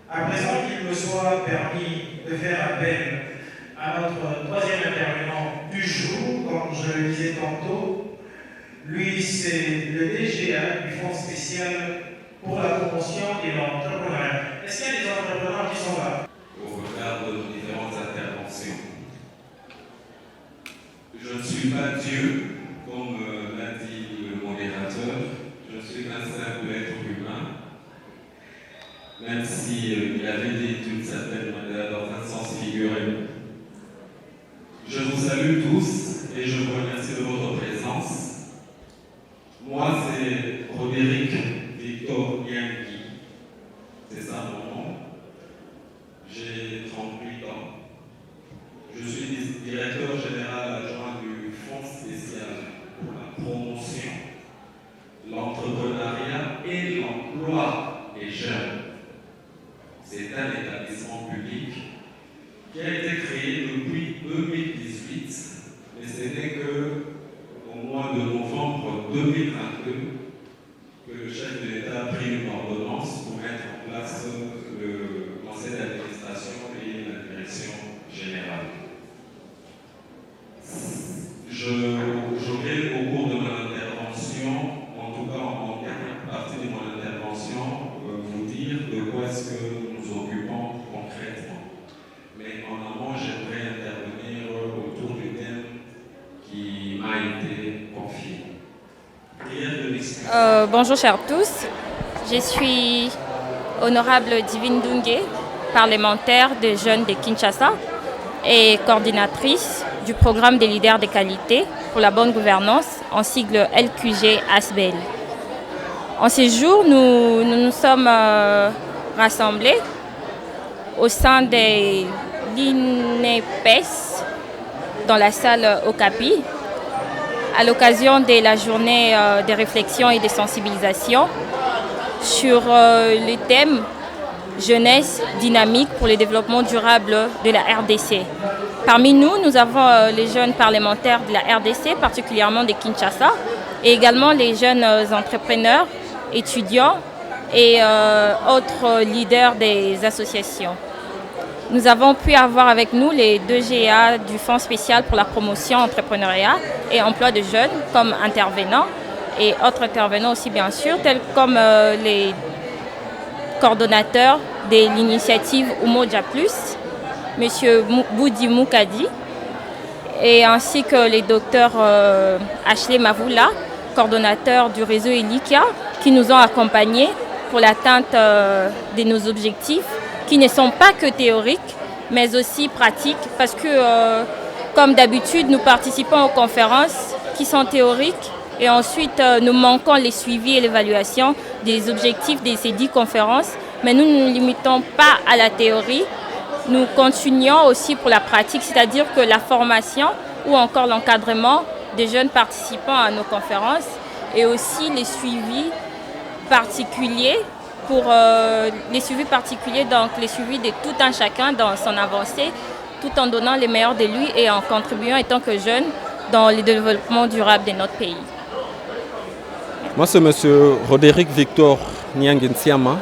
P: À présent qu'il me soit permis de faire appel à notre troisième intervenant du jour, comme je le disais tantôt, lui c'est le DGA du Fonds spécial pour la promotion et l'entrepreneuriat. Est-ce qu'il y a des entrepreneurs qui sont là?
Q: Au regard de nos différentes interventions, pas Dieu, comme l'a dit le modérateur. Je suis un simple être humain, même si il avait dit d'une certaine manière, dans un sens figuré. Je vous salue tous et je vous remercie de votre présence. Moi, c'est Roderick Victor Nyangui. C'est ça mon nom. J'ai 38 ans. Je suis directeur général adjoint du Fonds spécial pour la promotion, l'entrepreneuriat et l'emploi des jeunes. C'est un établissement public qui a été créé depuis 2018, mais ce n'est qu'au mois de novembre 2022 que le chef de l'État a pris une ordonnance pour mettre en place le conseil d'administration et la direction générale. J'aurai au cours de mon intervention, en tout cas en dernière partie de mon intervention, vous dire de quoi est-ce que nous nous occupons concrètement. Mais en amont, j'aimerais intervenir autour du thème qui m'a été confié.
R: Bonjour chers tous, je suis honorable Divine Dungue, parlementaire des jeunes de Kinshasa et coordinatrice du programme des leaders de qualité pour la bonne gouvernance en sigle LQG-ASBL. En ces jours, nous sommes rassemblés au sein de l'INEPES dans la salle Okapi à l'occasion de la journée de réflexion et de sensibilisation sur le thème jeunesse dynamique pour le développement durable de la RDC. Parmi nous, nous avons les jeunes parlementaires de la RDC, particulièrement de Kinshasa, et également les jeunes entrepreneurs, étudiants et autres leaders des associations. Nous avons pu avoir avec nous les 2 GA du Fonds spécial pour la promotion, entrepreneuriat et emploi de jeunes comme intervenants et autres intervenants aussi bien sûr, tels comme les coordonnateurs de l'initiative Umoja Plus, M. Boudi Moukadi, et ainsi que les docteurs Ashley Mavoula, coordonnateur du réseau ELICA, qui nous ont accompagnés pour l'atteinte de nos objectifs, qui ne sont pas que théoriques, mais aussi pratiques, parce que, comme d'habitude, nous participons aux conférences qui sont théoriques, et ensuite nous manquons les suivis et l'évaluation des objectifs de ces 10 conférences, mais nous ne nous limitons pas à la théorie, nous continuons aussi pour la pratique, c'est-à-dire que la formation ou encore l'encadrement des jeunes participants à nos conférences et aussi les suivis particuliers donc les suivis de tout un chacun dans son avancée, tout en donnant les meilleurs de lui et en contribuant en tant que jeune dans le développement durable de notre pays.
S: Moi, c'est M. Roderick Victor Nyangensiama.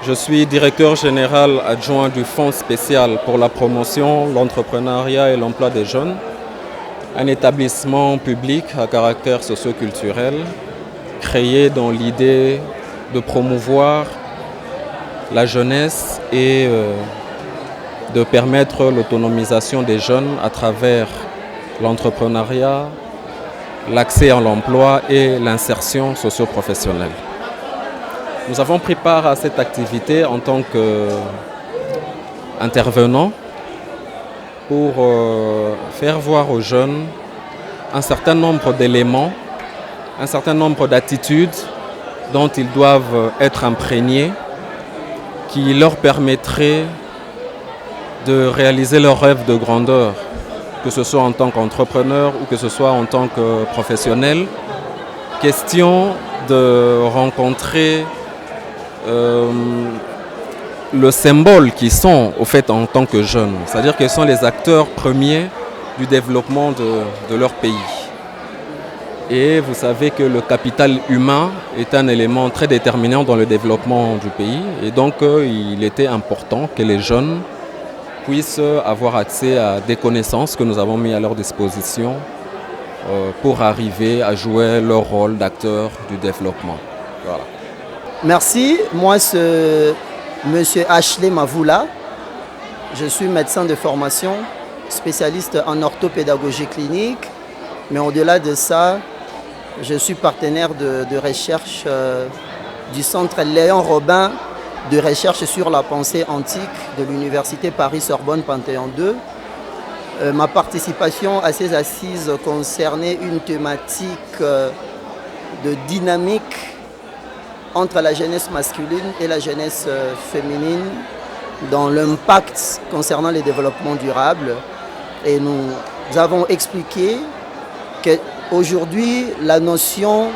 S: Je suis directeur général adjoint du Fonds spécial pour la promotion, l'entrepreneuriat et l'emploi des jeunes, un établissement public à caractère socio-culturel créé dans l'idée de promouvoir la jeunesse et de permettre l'autonomisation des jeunes à travers l'entrepreneuriat, l'accès à l'emploi et l'insertion socio-professionnelle. Nous avons pris part à cette activité en tant qu'intervenants pour faire voir aux jeunes un certain nombre d'éléments, un certain nombre d'attitudes dont ils doivent être imprégnés, qui leur permettraient de réaliser leurs rêves de grandeur, que ce soit en tant qu'entrepreneur ou que ce soit en tant que professionnel. Question de rencontrer le symbole qu'ils sont au fait en tant que jeunes, c'est-à-dire qu'ils sont les acteurs premiers du développement de leur pays. Et vous savez que le capital humain est un élément très déterminant dans le développement du pays. Et donc, il était important que les jeunes puissent avoir accès à des connaissances que nous avons mis à leur disposition pour arriver à jouer leur rôle d'acteur du développement. Voilà.
T: Merci. Moi, c'est M. Ashley Mavoula. Je suis médecin de formation, spécialiste en orthopédagogie clinique Mais au-delà de ça, je suis partenaire de recherche du Centre Léon Robin de recherche sur la pensée antique de l'Université Paris-Sorbonne Panthéon 2. Ma participation à ces assises concernait une thématique de dynamique entre la jeunesse masculine et la jeunesse féminine dans l'impact concernant le développement durable. Et nous avons expliqué qu'aujourd'hui, la notion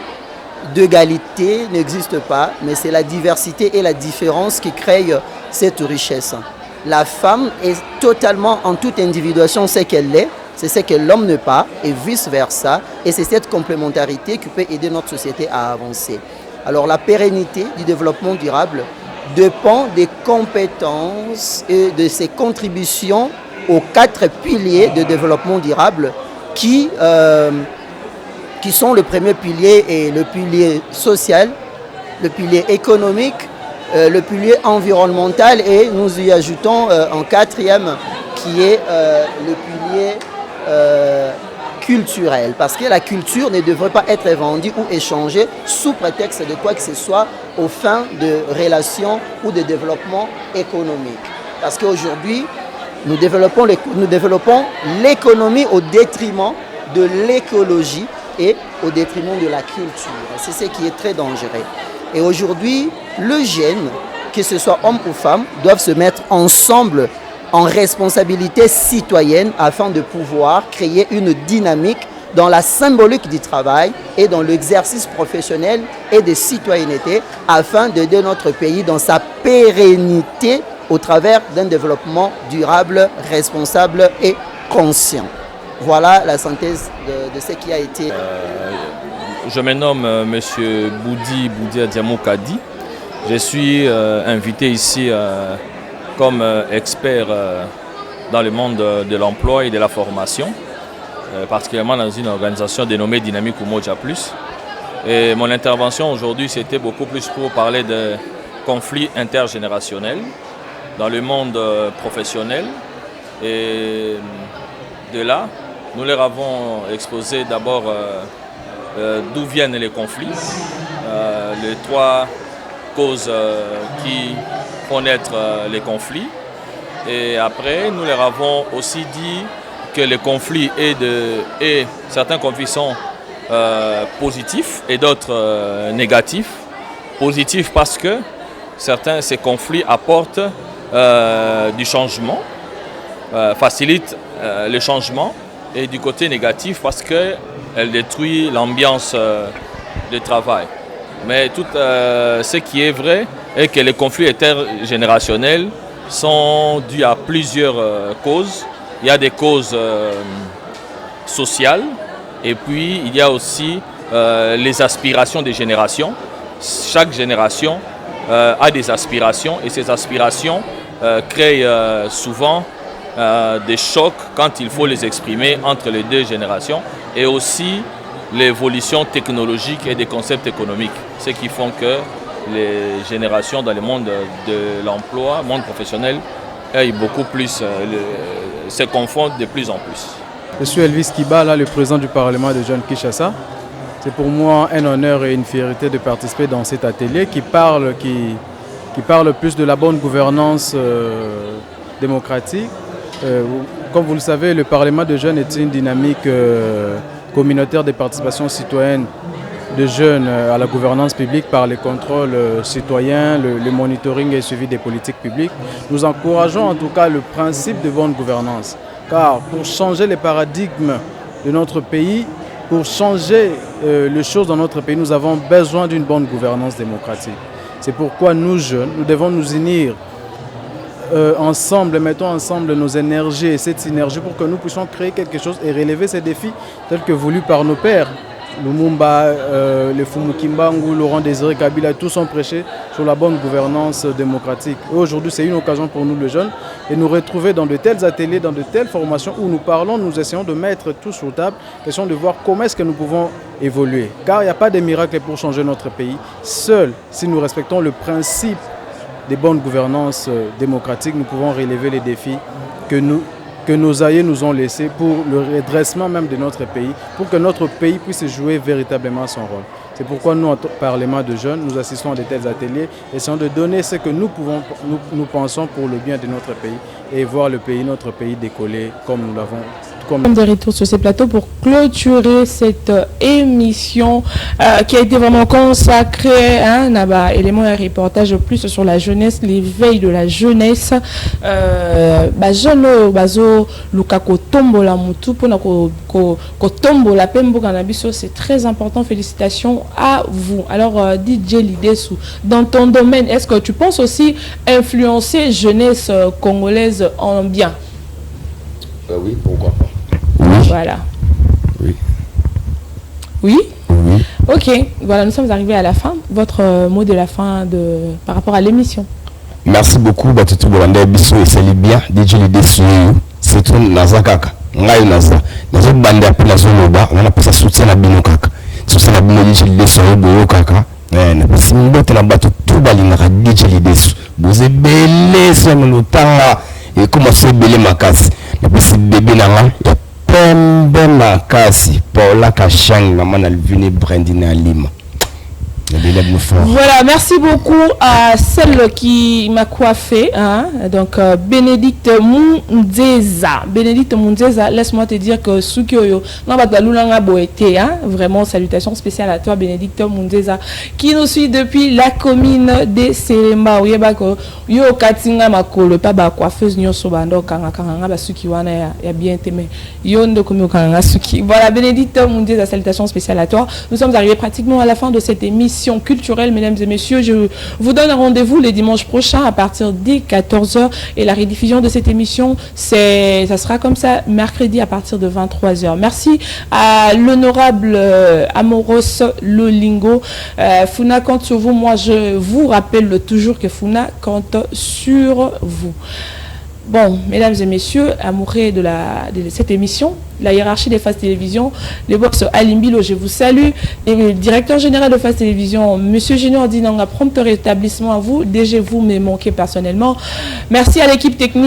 T: d'égalité n'existe pas, mais c'est la diversité et la différence qui créent cette richesse. La femme est totalement en toute individuation ce qu'elle est, c'est ce que l'homme n'est pas, et vice-versa. Et c'est cette complémentarité qui peut aider notre société à avancer. Alors la pérennité du développement durable dépend des compétences et de ses contributions aux 4 piliers de développement durable qui sont le premier pilier et le pilier social, le pilier économique, le pilier environnemental et nous y ajoutons un 4e qui est le pilier culturel. Parce que la culture ne devrait pas être vendue ou échangée sous prétexte de quoi que ce soit aux fins de relations ou de développement économique. Parce qu'aujourd'hui, nous développons l'économie au détriment de l'écologie et au détriment de la culture. C'est ce qui est très dangereux. Et aujourd'hui, le jeune, que ce soit homme ou femme, doivent se mettre ensemble en responsabilité citoyenne afin de pouvoir créer une dynamique dans la symbolique du travail et dans l'exercice professionnel et de citoyenneté afin d'aider notre pays dans sa pérennité au travers d'un développement durable, responsable et conscient. Voilà la synthèse de ce qui a été.
U: Je me nomme M. Boudia Diamoukadi. Je suis invité ici comme expert dans le monde de l'emploi et de la formation, particulièrement dans une organisation dénommée Dynamique Umoja Plus. Et mon intervention aujourd'hui, c'était beaucoup plus pour parler de conflits intergénérationnels dans le monde professionnel. Et de là, nous leur avons exposé d'abord d'où viennent les conflits, les 3 causes qui font naître les conflits. Et après, nous leur avons aussi dit que les conflits et certains conflits sont positifs et d'autres négatifs. Positifs parce que ces conflits apportent du changement, facilitent le changement, et du côté négatif parce qu'elle détruit l'ambiance de travail. Mais tout ce qui est vrai est que les conflits intergénérationnels sont dus à plusieurs causes. Il y a des causes sociales et puis il y a aussi les aspirations des générations. Chaque génération a des aspirations et ces aspirations créent souvent des chocs quand il faut les exprimer entre les 2 générations et aussi l'évolution technologique et des concepts économiques, ce qui font que les générations dans le monde de l'emploi, monde professionnel, beaucoup plus, se confondent de plus en plus.
V: Je suis Elvis Kibala, le président du Parlement de Jeunes Kinshasa. C'est pour moi un honneur et une fierté de participer dans cet atelier qui parle plus de la bonne gouvernance démocratique. Comme vous le savez, le Parlement de jeunes est une dynamique communautaire de participation citoyenne de jeunes à la gouvernance publique par les contrôles citoyens, le monitoring et le suivi des politiques publiques. Nous encourageons en tout cas le principe de bonne gouvernance. Car pour changer les paradigmes de notre pays, pour changer les choses dans notre pays, nous avons besoin d'une bonne gouvernance démocratique. C'est pourquoi nous jeunes, nous devons nous unir ensemble, mettons ensemble nos énergies et cette synergie pour que nous puissions créer quelque chose et relever ces défis tels que voulus par nos pères. Lumumba, le Fumukimbangu, Laurent Désiré Kabila, tous ont prêché sur la bonne gouvernance démocratique. Et aujourd'hui, c'est une occasion pour nous, les jeunes, de nous retrouver dans de tels ateliers, dans de telles formations où nous parlons, nous essayons de mettre tout sur table, question de voir comment est-ce que nous pouvons évoluer. Car il n'y a pas de miracle pour changer notre pays. Seul, si nous respectons le principe des bonnes gouvernances démocratiques, nous pouvons relever les défis que nous que nos aïeux nous ont laissé pour le redressement même de notre pays, pour que notre pays puisse jouer véritablement son rôle. C'est pourquoi nous, en Parlement de jeunes, nous assistons à de tels ateliers, essayons de donner ce que nous pensons pour le bien de notre pays et voir notre pays décoller comme nous l'avons.
A: Comme de retour sur ces plateaux pour clôturer cette émission qui a été vraiment consacrée à un élément et reportage plus sur la jeunesse, l'éveil de la jeunesse. Jeune bazo lukako tombola mutu pona ko tombola pembo cannabis, c'est très important. Félicitations à vous. Alors DJ Lidesu, dans ton domaine, est-ce que tu penses aussi influencer jeunesse congolaise en bien?
B: Oui, pourquoi pas.
A: Voilà.
B: Oui.
A: Oui. Oui. Ok. Voilà, nous sommes arrivés à la fin. Votre mot de la fin par rapport à l'émission.
B: Merci beaucoup. Batutu Bolanda Biso et Sali bien. DJ Lidesu, c'est tout Nazakaka. Ngai Naza. Nazo bande appel Nazo Loba. On a pas ça soutien à Bino Kaka. Soutien à Bino DJ Lidesu Boyo Kaka. Na pasi mbote na batu tout balinga DJ Lidesu. Vous êtes belé sur le temps et comment c'est belé ma casse. Na pasi bébé nanga. Pembe makasi Paula Kachang maman Alvini Brandina Lima.
A: Voilà, merci beaucoup à celle qui m'a coiffé, hein? Donc Bénédicte Mundzeza. Bénédicte Mundzeza, laisse-moi te dire que Sukioyo, hein? Vraiment, salutations spéciales à toi, Bénédicte Mundzeza, qui nous suit depuis la commune de Seremba. Yo Katinga Makolo, pas ba coiffeuse nyo sobando kanga kanga ba Suki wana ya bien aimé. Yo ndo komi kanga Suki. Voilà, Bénédicte Mundzeza, salutations spéciales à toi. Nous sommes arrivés pratiquement à la fin de cette émission culturelle, mesdames et messieurs. Je vous donne un rendez-vous le dimanche prochain à partir des 14h et la rediffusion de cette émission, ça sera comme ça mercredi à partir de 23h. Merci à l'honorable Amoros Lolingo. Funa compte sur vous. Moi, je vous rappelle toujours que Funa compte sur vous. Bon, mesdames et messieurs, amoureux de cette émission, la hiérarchie des Face Télévisions, le boss Alimbilo, je vous salue. Et le directeur général de Face Télévisions, Monsieur Junior Dinanga, prompt rétablissement à vous. DG, vous me manquez personnellement. Merci à l'équipe technique.